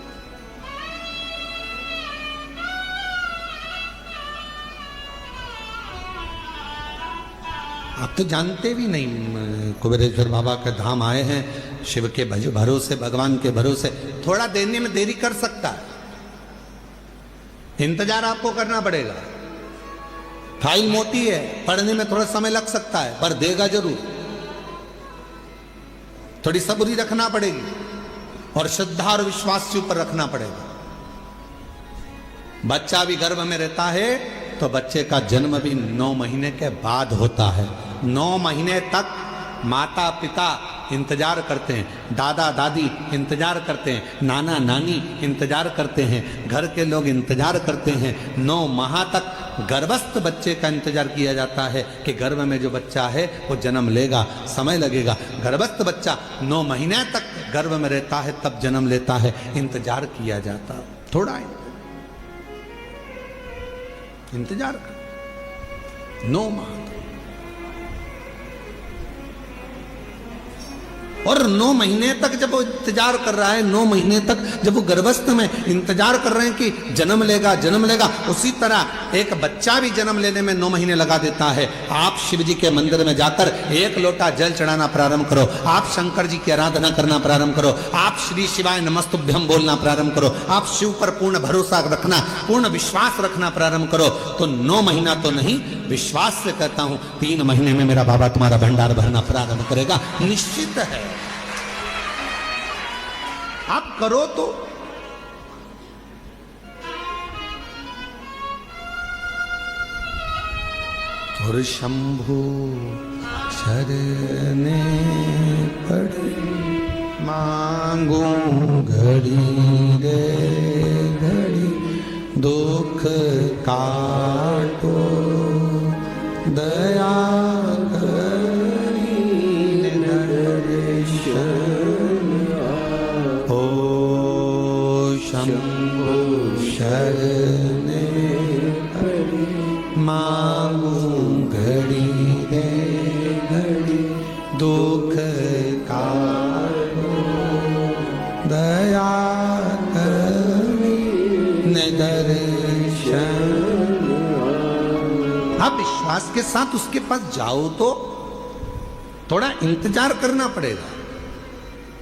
आप तो जानते भी नहीं, कुबेरेश्वर बाबा के धाम आए हैं, शिव के भरोसे, भगवान के भरोसे। थोड़ा देने में देरी कर सकता है, इंतजार आपको करना पड़ेगा। फाइल मोटी है, पढ़ने में थोड़ा समय लग सकता है, पर देगा जरूर। थोड़ी सब्री रखना पड़ेगी और श्रद्धा और विश्वास के ऊपर रखना पड़ेगा। बच्चा भी गर्भ में रहता है तो बच्चे का जन्म भी 9 महीने के बाद होता है। 9 महीने तक माता पिता इंतजार करते हैं, दादा दादी इंतजार करते हैं, नाना नानी इंतजार करते हैं, घर के लोग इंतजार करते हैं। 9 माह तक गर्भस्थ बच्चे का इंतजार किया जाता है कि गर्भ में जो बच्चा है वो जन्म लेगा, समय लगेगा। गर्भस्थ बच्चा 9 महीने तक गर्भ में रहता है, तब जन्म लेता है, इंतजार किया जाता है। थोड़ा इंतजार कर, 9 माह और 9 महीने तक जब वो इंतजार कर रहा है, 9 महीने तक जब वो गर्भस्थ में इंतजार कर रहे हैं कि जन्म लेगा, जन्म लेगा, उसी तरह एक बच्चा भी जन्म लेने में 9 महीने लगा देता है। आप शिव जी के मंदिर में जाकर 1 लोटा जल चढ़ाना प्रारंभ करो, आप शंकर जी की आराधना करना प्रारंभ करो, आप श्री शिवाय नमस्तुभ्यम बोलना प्रारंभ करो, आप शिव पर पूर्ण भरोसा रखना, पूर्ण विश्वास रखना प्रारंभ करो, तो 9 महीना तो नहीं, विश्वास से कहता हूं 3 महीने में मेरा बाबा तुम्हारा भंडार भरना प्रारंभ करेगा, निश्चित है। आप करो तो। और शंभु शरणे पड़े मांगू घड़ी रे घड़ी, दुख काटो दया करी दर्शन। ओ शंभु शरणे पड़े मांगू घड़ी रे घड़ी, दुख काटो दया करी दर्शन। आप विश्वास के साथ उसके पास जाओ तो थोड़ा इंतजार करना पड़ेगा।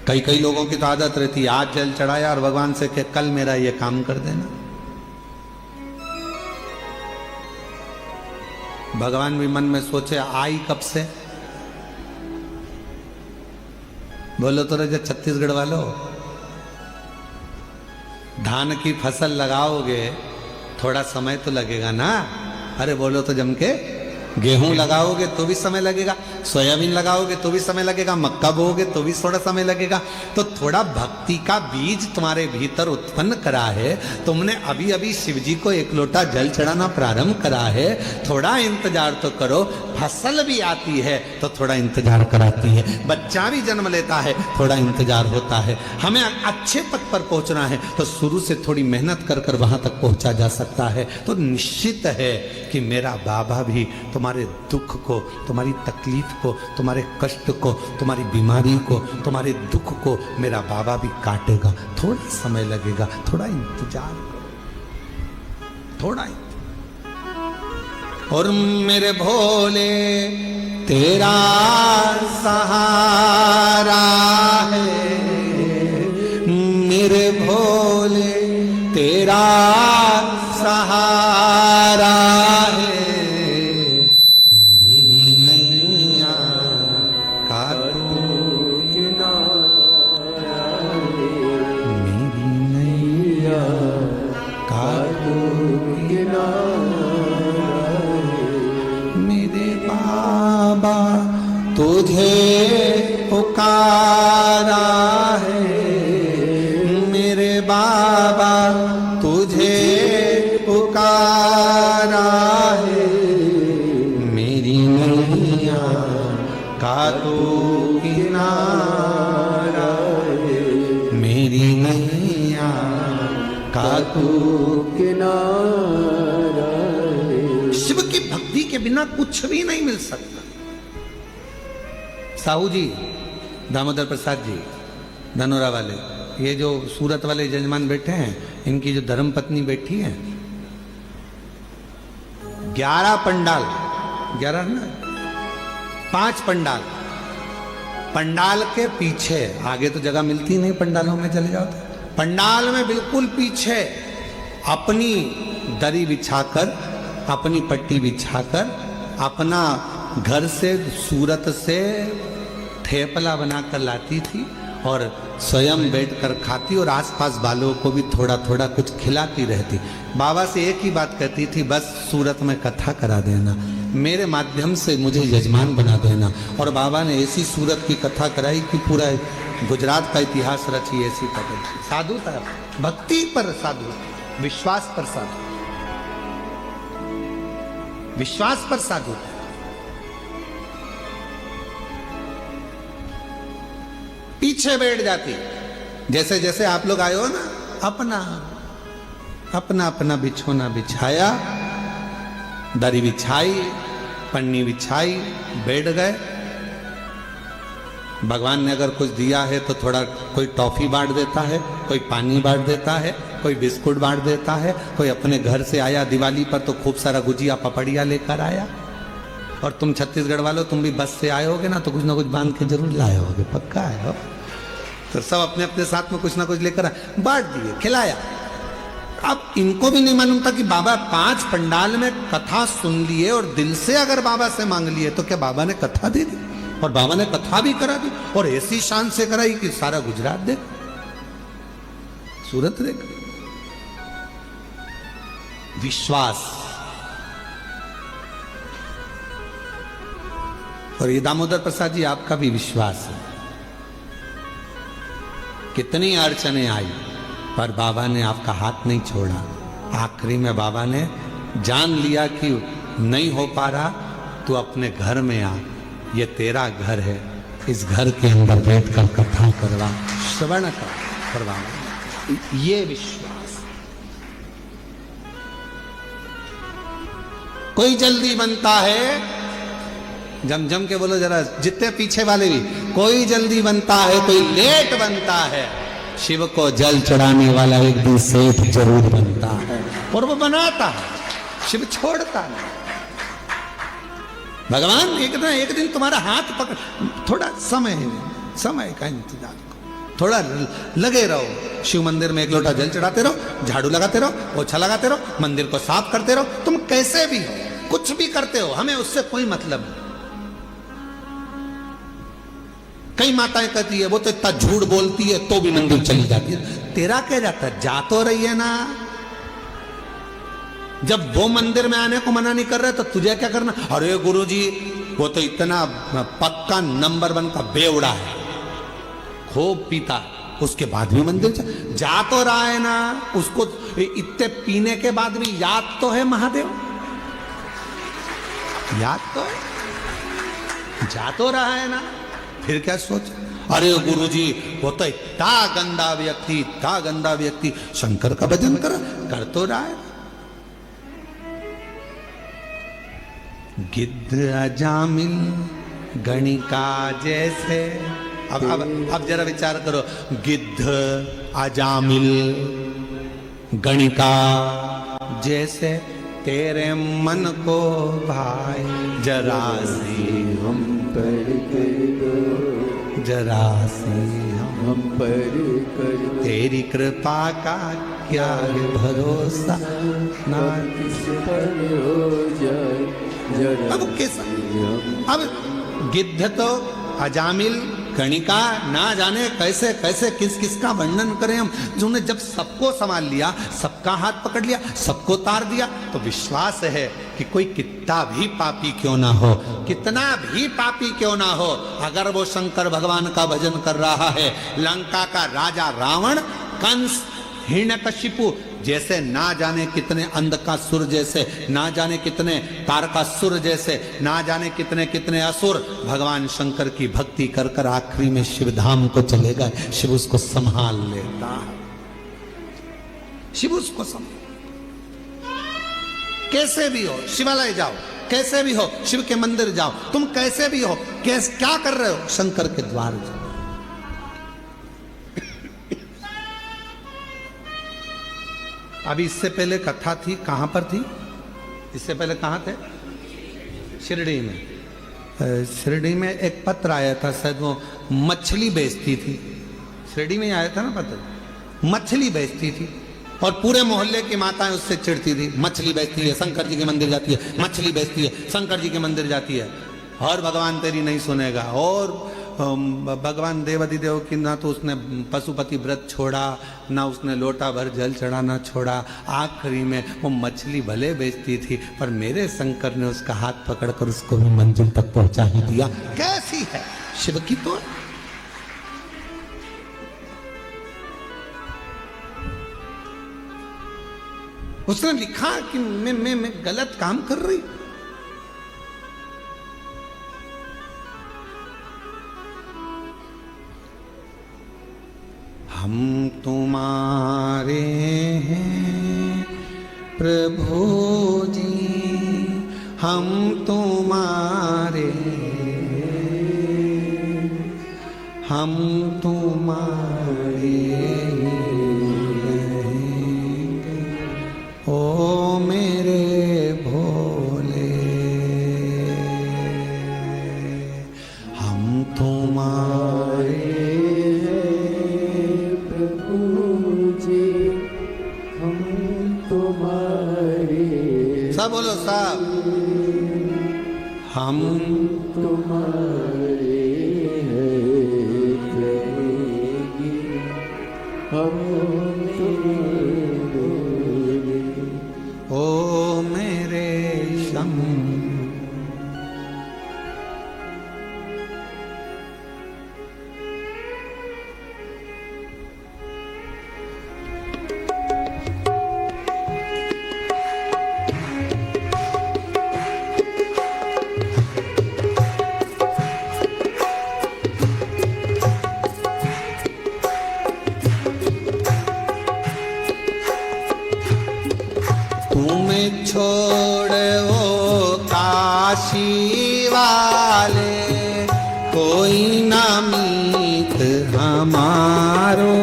कई लोगों की तो आदत रहती है, आज जल चढ़ाया और भगवान से कह कल मेरा ये काम कर देना। भगवान भी मन में सोचे आई कब से? बोलो तो रहे छत्तीसगढ़ वालों, धान की फसल लगाओगे थोड़ा समय तो लगेगा ना, अरे बोलो तो जम के, गेहूं लगाओगे तो भी समय लगेगा, सोयाबीन लगाओगे तो भी समय लगेगा, मक्का बोओगे तो भी थोड़ा समय लगेगा। तो थोड़ा भक्ति का बीज तुम्हारे भीतर उत्पन्न करा है, तुमने अभी अभी शिव जी को एक लोटा जल चढ़ाना प्रारंभ करा है, थोड़ा इंतजार तो करो। फसल भी आती है तो थोड़ा इंतजार कराती है, बच्चा भी जन्म लेता है थोड़ा इंतजार होता है। हमें अच्छे पद पर पहुंचना है तो शुरू से थोड़ी मेहनत कर कर वहां तक पहुंचा जा सकता है। तो निश्चित है कि मेरा बाबा भी तुम्हारे दुख को, तुम्हारी तकलीफ को, तुम्हारे कष्ट को, तुम्हारी बीमारी को, तुम्हारे दुख को मेरा बाबा भी काटेगा। थोड़ा समय लगेगा, थोड़ा इंतजार करो, थोड़ा इंतजार। और मेरे भोले तेरा सहारा है, मेरे भोले तेरा सहारा है, मेरी नैया का तू किनारा है, मेरी नैया का तू किनारा है, मेरे बाबा तुझे पुकारा है, मेरे बाबा तुझे पुकारा है, मेरी नैया का तू किनारा है, मेरी नैया का तू किनारा है। शिव की भक्ति के बिना कुछ भी नहीं मिल सकता। साहू जी, दामोदर प्रसाद जी, धनोरा वाले, ये जो सूरत वाले जजमान बैठे हैं, इनकी जो धर्म पत्नी बैठी है, 11 पंडाल, 11 ना 5 पंडाल, पंडाल के पीछे, आगे तो जगह मिलती नहीं पंडालों में चले जाओ तो, पंडाल में बिल्कुल पीछे अपनी दरी बिछाकर, अपनी पट्टी बिछाकर, अपना घर से सूरत से ठेपला बनाकर लाती थी और स्वयं बैठकर खाती और आसपास वालों को भी थोड़ा थोड़ा कुछ खिलाती रहती। बाबा से एक ही बात कहती थी, बस सूरत में कथा करा देना, मेरे माध्यम से मुझे यजमान बना देना। और बाबा ने ऐसी सूरत की कथा कराई कि पूरा गुजरात का इतिहास रची। ऐसी कथा, साधु था, भक्ति पर साधु, विश्वास पर साधु, विश्वास पर साधु। पीछे बैठ जाती, जैसे जैसे आप लोग आए हो ना, अपना अपना अपना बिछोना बिछाया, दरी बिछाई, पन्नी बिछाई, बैठ गए। भगवान ने अगर कुछ दिया है तो थोड़ा कोई टॉफी बांट देता है, कोई पानी बांट देता है, कोई बिस्कुट बांट देता है, कोई अपने घर से आया दिवाली पर तो खूब सारा गुजिया पपड़िया लेकर आया। और तुम छत्तीसगढ़ वालों, तुम भी बस से आए होगे ना, तो कुछ ना कुछ बांध के जरूर लाए होगे, पक्का है हो? तो सब अपने अपने साथ में कुछ ना कुछ लेकर बांट दिए, खिलाया। अब इनको भी नहीं मालूम था कि बाबा 5 पंडाल में कथा सुन लिए और दिल से अगर बाबा से मांग लिए तो क्या बाबा ने कथा दे दी, और बाबा ने कथा भी करा दी, और ऐसी शान से कराई कि सारा गुजरात देख, सूरत देख। विश्वास। और ये दामोदर प्रसाद जी, आपका भी विश्वास है। कितनी अड़चने आई पर बाबा ने आपका हाथ नहीं छोड़ा। आखिरी में बाबा ने जान लिया कि नहीं हो पा रहा, तू अपने घर में आ, ये तेरा घर है, इस घर के अंदर बैठकर कथा करवा, श्रवण करवा। ये विश्वास। कोई जल्दी बनता है, जम जम के बोलो जरा, जितने पीछे वाले भी, कोई जल्दी बनता है, कोई लेट बनता है। शिव को जल चढ़ाने वाला एक दिन सेठ जरूर बनता है, और वो बनाता है, शिव छोड़ता नहीं। भगवान एक दिन तुम्हारा हाथ पकड़, थोड़ा समय का इंतजार करो, थोड़ा लगे रहो। शिव मंदिर में एक लोटा जल चढ़ाते रहो, झाड़ू लगाते रहो, पोछा लगाते रहो, मंदिर को साफ करते रहो। तुम कैसे भी हो, कुछ भी करते हो, हमें उससे कोई मतलब नहीं। कई माताएं कहती है वो तो इतना झूठ बोलती है तो भी मंदिर चली जाती है। तेरा क्या जाता है, जा तो रही है ना। जब वो मंदिर में आने को मना नहीं कर रहे तो तुझे क्या करना? अरे गुरुजी वो तो इतना पक्का नंबर 1 का बेवड़ा है, खूब पीता, उसके बाद भी मंदिर जा तो रहा है ना, उसको इतने पीने के बाद भी याद तो है महादेव, याद तो है, जा तो रहा है ना, फिर क्या सोच? अरे गुरुजी वो तो इतना गंदा व्यक्ति शंकर का भजन कर तो रहा है। गिद्ध अजामिल गणिका जैसे, अब जरा विचार करो, गिद्ध अजामिल गणिका जैसे तेरे मन को भाई जरा सी हम पर कर दो, जरा सी हम पर कर दो, तेरी कृपा का क्या है भरोसा ना किस पर हो जाए जरा। अब कैसा? अब गिद्ध तो अजामिल गणिका ना जाने कैसे कैसे किस किस का वर्णन करें हम, जिन्होंने जब सबको संभाल लिया, सबका हाथ पकड़ लिया, सबको तार दिया, तो विश्वास है कि कोई कितना भी पापी क्यों ना हो, कितना भी पापी क्यों ना हो, अगर वो शंकर भगवान का भजन कर रहा है, लंका का राजा रावण, कंस, हिरण्यकशिपु जैसे ना जाने कितने अंधकासुर जैसे, ना जाने कितने तारकासुर जैसे, ना जाने कितने कितने असुर भगवान शंकर की भक्ति कर कर आखिरी में शिव धाम को चले गए। शिव उसको संभाल लेता, शिव उसको संभाल। कैसे भी हो शिवालय जाओ, कैसे भी हो शिव के मंदिर जाओ, तुम कैसे भी हो, क्या कर रहे हो, शंकर के द्वार जाओ। अभी इससे पहले कथा थी, कहां पर थी? इससे पहले कहां थे? शिरडी में। शिरडी में एक पत्र आया था, शायद वो मछली बेचती थी, शिरडी में ही आया था ना पत्र, मछली बेचती थी और पूरे मोहल्ले की माताएं उससे चिढ़ती थी, मछली बेचती है, शंकर जी के मंदिर जाती है, मछली बेचती है, शंकर जी के मंदिर जाती है, और भगवान तेरी नहीं सुनेगा। और भगवान देवाधिदेव की ना तो उसने पशुपति व्रत छोड़ा, ना उसने लोटा भर जल चढ़ाना छोड़ा, आखिरी में वो मछली भले बेचती थी पर मेरे शंकर ने उसका हाथ पकड़कर उसको भी मंजिल तक पहुंचा ही दिया। कैसी है शिव की तो। उसने लिखा कि मैं गलत काम कर रही। हम तुम्हारे हैं प्रभु जी, हम तुम्हारे, हम तुम्हारे रहेंगे, ओ मेरे भोले, हम तुम्हारे सब बोलो साहब, हम तुम्हारे हैं, हम तुम्हारे, ओ मेरे शम। छोड़ वो काशी वाले, कोई ना मीत हमारो,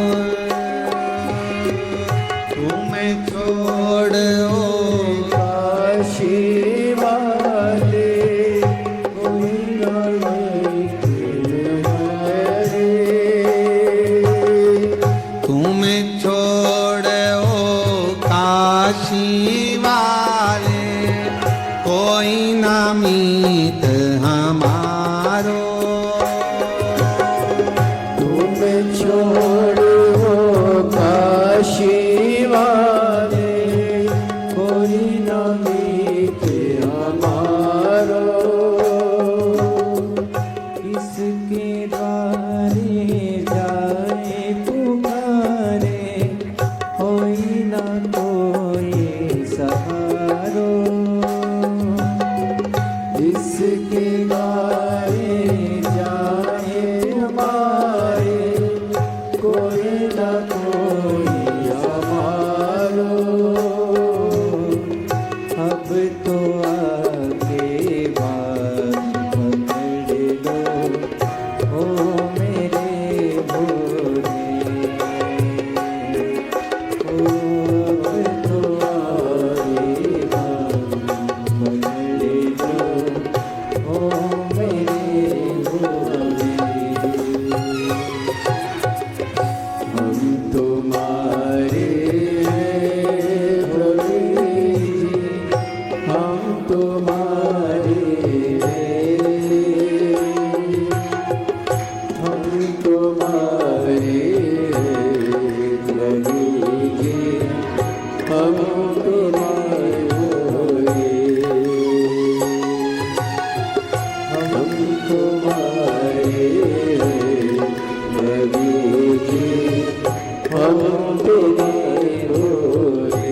तुम्हें छोड़ वो काशी वाले, कोई ना मीत हमारे, तुम्हें छोड़ वो काशी कोई ना मीत हमारो, तुम छोड़ो काशी वाले, कोई ना हमारो, किसके द्वारे जाए पुकारे, होई ना कोई सहारो। जिसके द्वारे जाए हमारे, कोई ना कोई हमारो। अब तो आगे बात पकड़ लो, ओ मेरे भोले। ओ अब तो आगे बात पकड़ लो, ओ मेरे भोले। हम तुम्हारे हैं भोले जी, हम तुम्हारे हैं, हम तुम्हारे हैं भोले जी, हम तुम्हारे भोले। हम तुम्हारे हैं भोले जी, हम तुम्हारे भोले।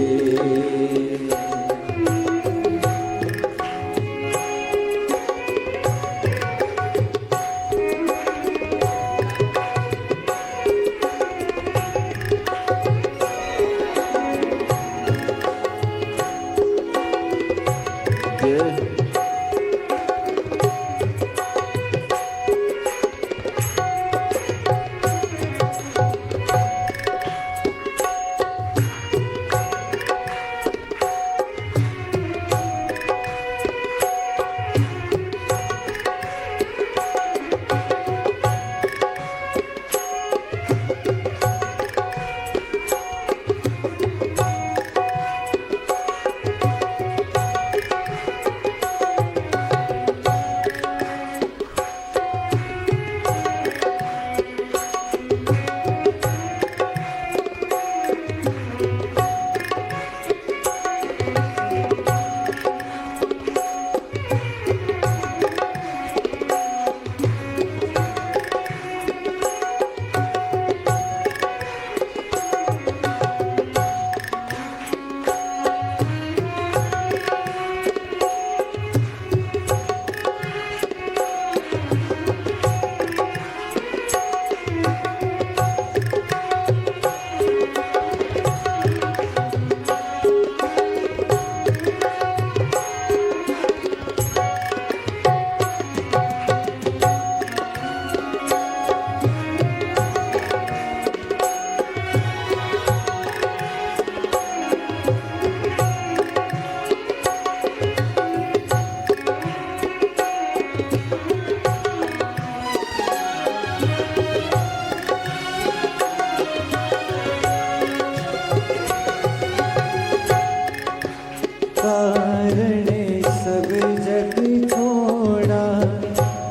कारण सब जग छोड़ा,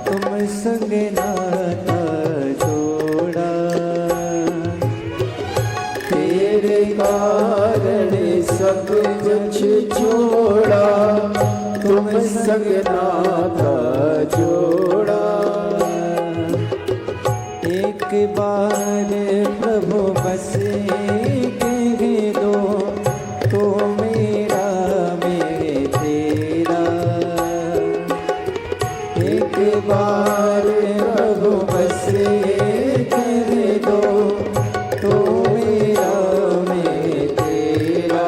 तुम संग नाता जोड़ा। तेरे कारण सब कुछ छोड़ा, तुम संग नाता जोड़ा। एक बार प्रभु बस कह दो, तो मेरा मैं तेरा। एक बार प्रभु बस कह दो, तो मेरा मैं तेरा।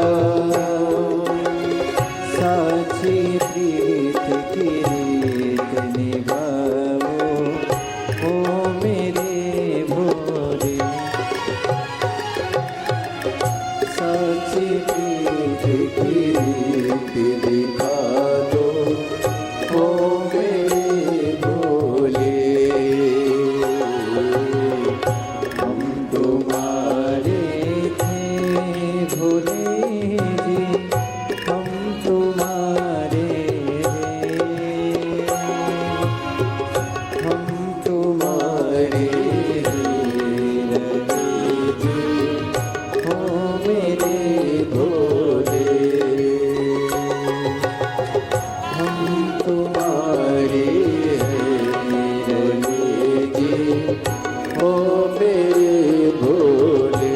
साची प्रीत की रीत निभाओ, ओ मेरे भोले। साची प्रीत की रीत दिखा दो, ओ मेरे भोले। तुम्हारे रहे जी हो मेरे भोले।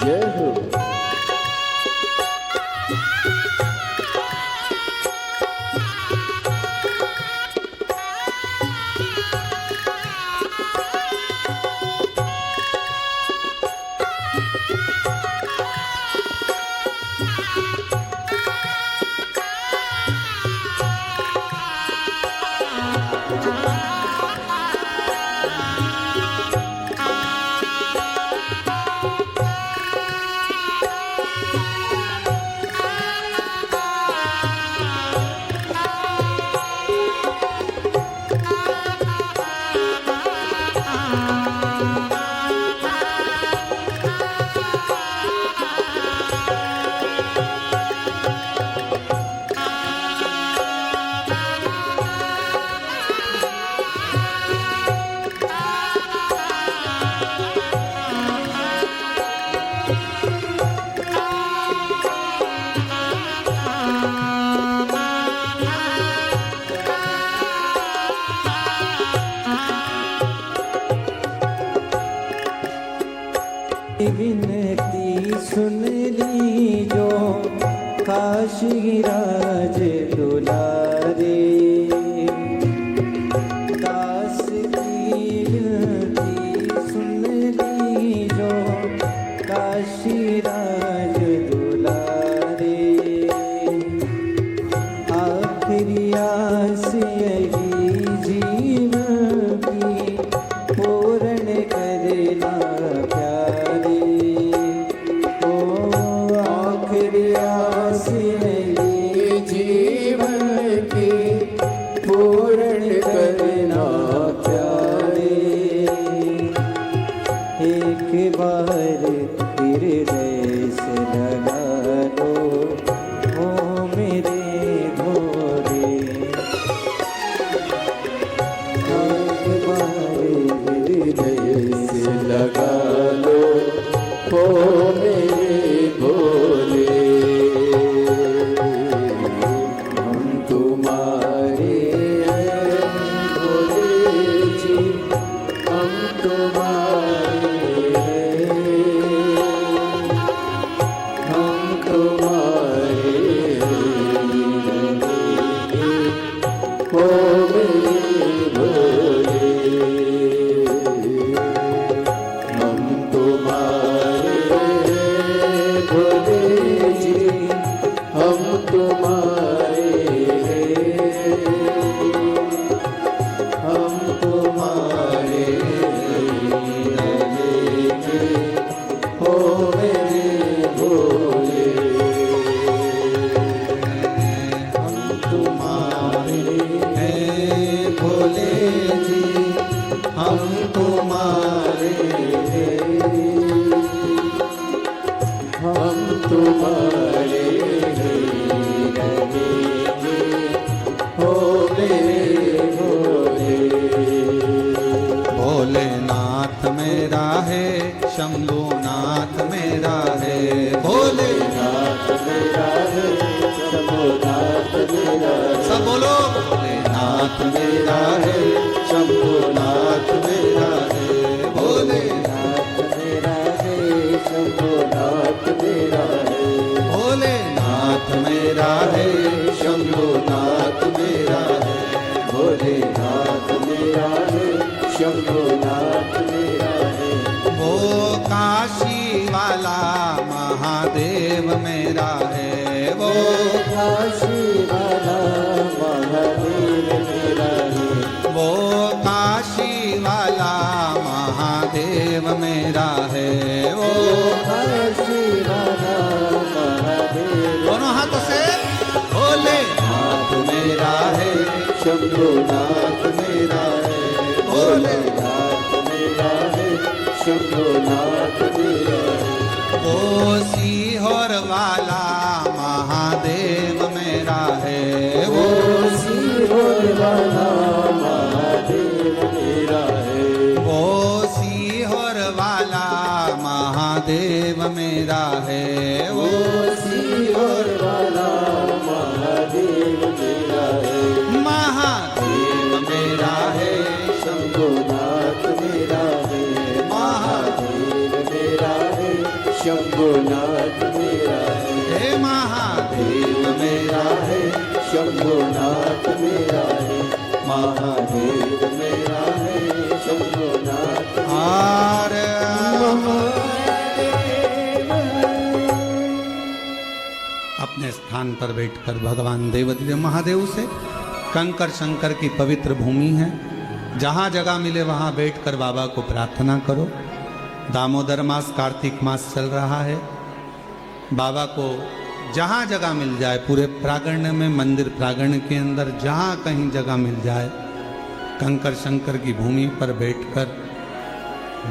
जय हो। विनती सुन ली जो काशी राज दुलारे, दास की विनती सुन ली जो काशी राज दुलारे। आखिरी आस यही जीवन की पूर्ण करना प्यारे। जीवन की पूर्ण करना प्यारे। एक बार हृदय से लगा लो ओ मेरे भोले। एक बार हृदय से लगा लो ओ मेरे भोले। भोलेनाथ मेरा है, शंभुनाथ मेरा है। भोलेनाथ मेरा है, शंभुनाथ मेरा है। सब बोलो। भोलेनाथ मेरा है, शंभुनाथ मेरा है। भोलेनाथ मेरा है, शंभुनाथ मेरा है। भोलेनाथ मेरा है, शंभुनाथ मेरा है। भोलेनाथ मेरा है, शंभुनाथ मेरा है। वो काशी वाला महादेव मेरा है। वो काशी वाला महादेव मेरा है। वो काशी वाला महादेव मेरा है। वो काशी वाला महादेव। दोनों हाथों वाला महादेव मेरा है। वो सीहोर वाला महादेव मेरा है। वो सीहोर वाला महादेव मेरा है। महादेव मेरा है। शंभुनाथ मेरा है। महादेव मेरा है। शंभुनाथ मेरा है। हे महादेव मेरा है। शंभुनाथ मेरा है। महादेव मेरा है। शंभुनाथ और अपने स्थान पर बैठकर भगवान देवाधिदेव महादेव से, कंकर शंकर की पवित्र भूमि है, जहाँ जगह मिले वहाँ बैठकर बाबा को प्रार्थना करो। दामोदर मास, कार्तिक मास चल रहा है। बाबा को जहाँ जगह मिल जाए, पूरे प्रांगण में, मंदिर प्रांगण के अंदर जहाँ कहीं जगह मिल जाए, कंकर शंकर की भूमि पर बैठकर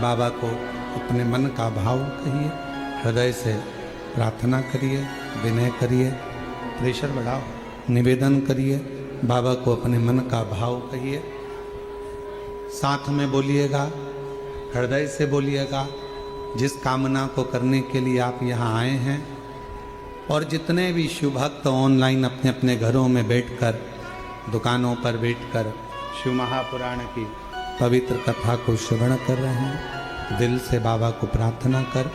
बाबा को अपने मन का भाव कहिए, हृदय से प्रार्थना करिए, विनय करिए, प्रेशर बढ़ाओ, निवेदन करिए, बाबा को अपने मन का भाव कहिए। साथ में बोलिएगा, हृदय से बोलिएगा, जिस कामना को करने के लिए आप यहाँ आए हैं। और जितने भी शिव भक्त ऑनलाइन अपने अपने घरों में बैठकर, दुकानों पर बैठकर शिव महापुराण की पवित्र कथा को श्रवण कर रहे हैं, दिल से बाबा को प्रार्थना कर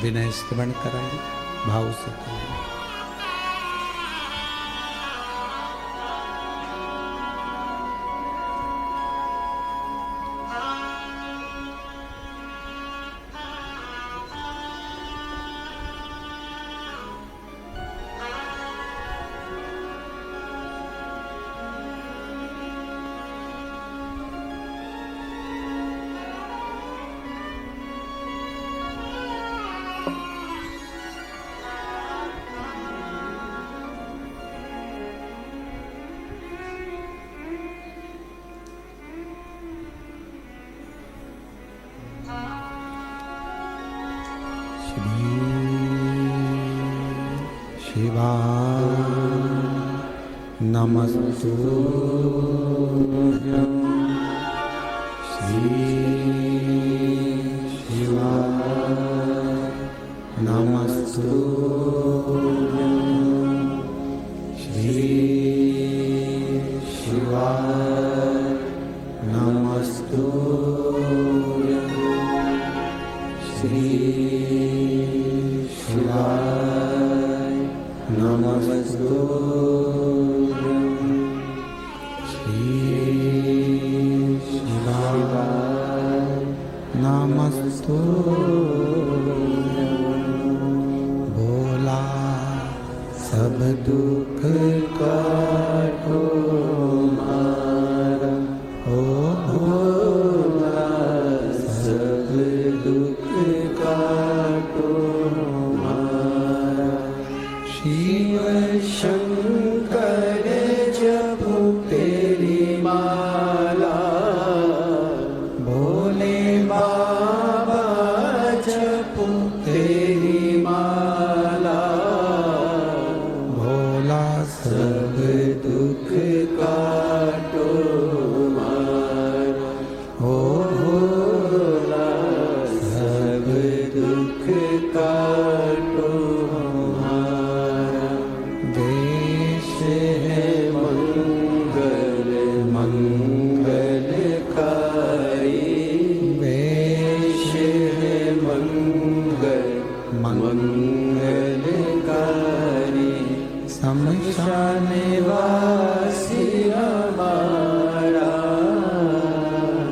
विनय श्रवण कराएं, भाव से करें। शिवा नमस्तुभ्यं। श्री शिवा नमस्तुभ्यं। श्री शिवा नमस्तुभ्यं। श्री शिवा नमस्तुभ्यं। श्री शिवाय नमस्तुभ्यं। भोला सब दुख काटो मारा, ओ भोला सब दुख काटो मारा। शिव शंकर जपो तेरी माला, भोले बाबा जपो तेरी माला। भोला सब दुख काटो मारा, ओ भोला सब दुख काटो मारा। देश है मंगल मंगलकारी, वेश है मंगल मंगलकारी। शमशान वासी हमारा,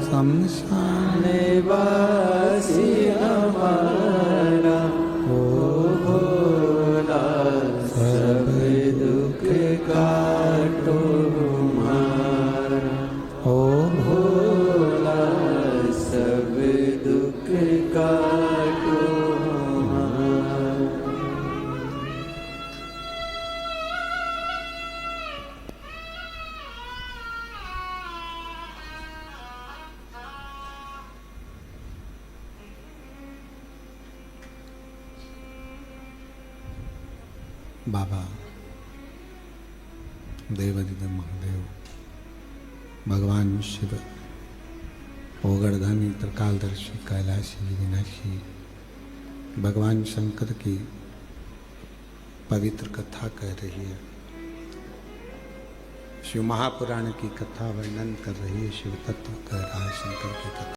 शमशान वासी हमारा। ओ भोला सब दुख काटो मारा, ओ भोला सब दुख काटो मारा। बाबा देवाधिदेव महादेव भगवान शिव ओगड़धानी त्रिकालदर्शी कैलाशी विनाशी भगवान शंकर की पवित्र कथा कह रही है। शिव महापुराण की कथा वर्णन कर रही है, शिव तत्व कह रहा है शंकर की कथा।